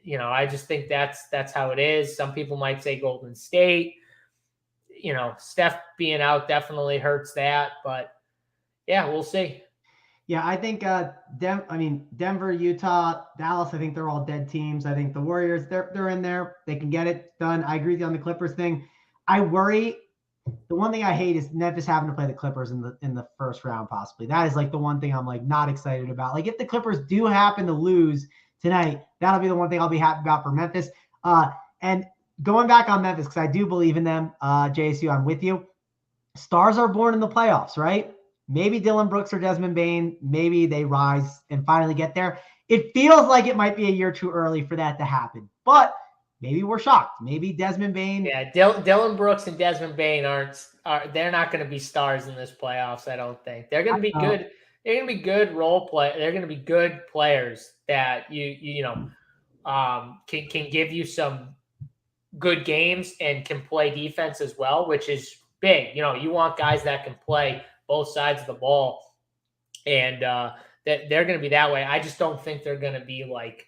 I just think that's how it is. Some people might say Golden State. Steph being out definitely hurts that, but yeah, we'll see. Yeah, I think Denver, Utah, Dallas, I think they're all dead teams. I think the Warriors, they're in there. They can get it done. I agree with you on the Clippers thing. I worry. The one thing I hate is Memphis having to play the Clippers in the first round, possibly. That is like the one thing I'm like not excited about. Like, if the Clippers do happen to lose tonight, that'll be the one thing I'll be happy about for Memphis. And going back on Memphis, because I do believe in them, JSU, I'm with you. Stars are born in the playoffs, right? Maybe Dylan Brooks or Desmond Bane, maybe they rise and finally get there. It feels like it might be a year too early for that to happen, but maybe we're shocked. Maybe Desmond Bane. Yeah, Dylan Brooks and Desmond Bane they're not going to be stars in this playoffs. I don't think they're going to be good. They're going to be good role play. They're going to be good players that can give you some good games and can play defense as well, which is big. You want guys that can play both sides of the ball, and that they're going to be that way. I just don't think they're going to be like.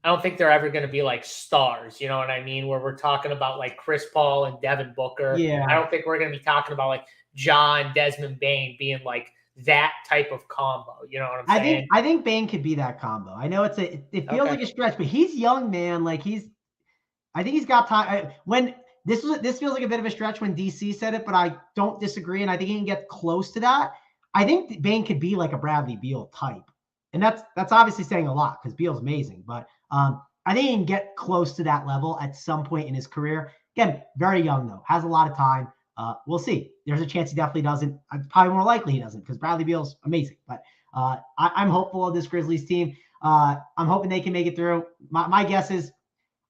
I don't think they're ever going to be like stars. You know what I mean? Where we're talking about like Chris Paul and Devin Booker. Yeah. I don't think we're going to be talking about like John Desmond Bane being like that type of combo. You know what I'm saying? I think Bane could be that combo. I know it feels like a stretch, but he's young, man. Like I think he's got time. When this feels like a bit of a stretch when DC said it, but I don't disagree, and I think he can get close to that. I think Bane could be like a Bradley Beal type, and that's obviously saying a lot because Beal's amazing, but I think he can get close to that level at some point in his career. Again, very young though, has a lot of time. We'll see. There's a chance he definitely doesn't. Probably more likely he doesn't because Bradley Beal's amazing. But I'm hopeful of this Grizzlies team. I'm hoping they can make it through. My guess is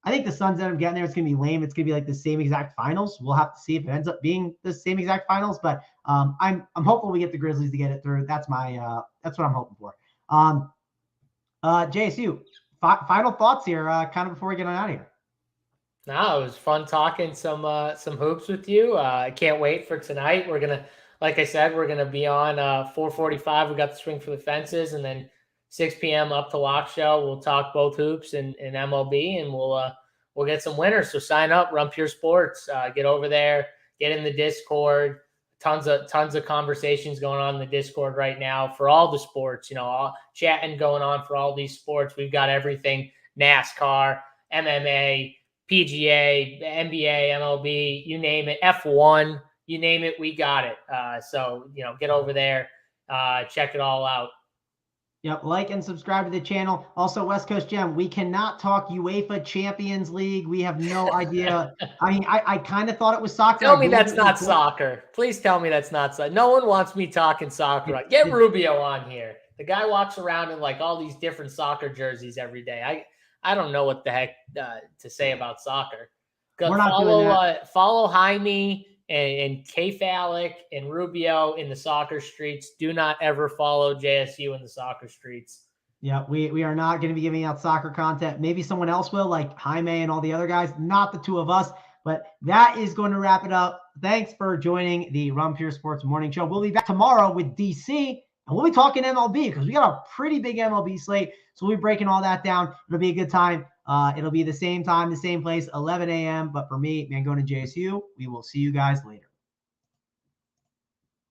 I think the Suns end up getting there. It's going to be lame. It's going to be like the same exact finals. We'll have to see if it ends up being the same exact finals. But I'm hopeful we get the Grizzlies to get it through. That's what I'm hoping for. JSU. Final thoughts here, kind of before we get on out of here. No, it was fun talking some hoops with you. I can't wait for tonight. We're gonna, like I said, we're gonna be on 4:45. We got the Swing for the Fences, and then 6 p.m. Up to Lock show. We'll talk both hoops and MLB, and we'll get some winners. So sign up, Run Pure Sports. Get over there, get in the Discord. Tons of conversations going on in the Discord right now for all the sports, all chatting going on for all these sports. We've got everything: NASCAR, MMA, PGA, NBA, MLB, you name it, F1, you name it, we got it. So, get over there, check it all out. Yep, like and subscribe to the channel. Also, West Coast Gem, we cannot talk UEFA Champions League. We have no idea. I mean, I kind of thought it was soccer. Tell me that's not soccer. Please tell me that's not soccer. No one wants me talking soccer. Get Rubio on here. The guy walks around in like all these different soccer jerseys every day. I don't know what the heck to say about soccer. We're not doing that. Follow Jaime and K-Falic and Rubio in the soccer streets. Do not ever follow JSU in the soccer streets. Yeah, we are not going to be giving out soccer content. Maybe someone else will, like Jaime and all the other guys, not the two of us. But that is going to wrap it up. Thanks for joining the Run Pure Sports Morning Show. We'll be back tomorrow with DC, and we'll be talking MLB because we got a pretty big MLB slate. So we'll be breaking all that down. It'll be a good time. It'll be the same time, the same place, 11 a.m. But for me, Mangone and JSU, we will see you guys later.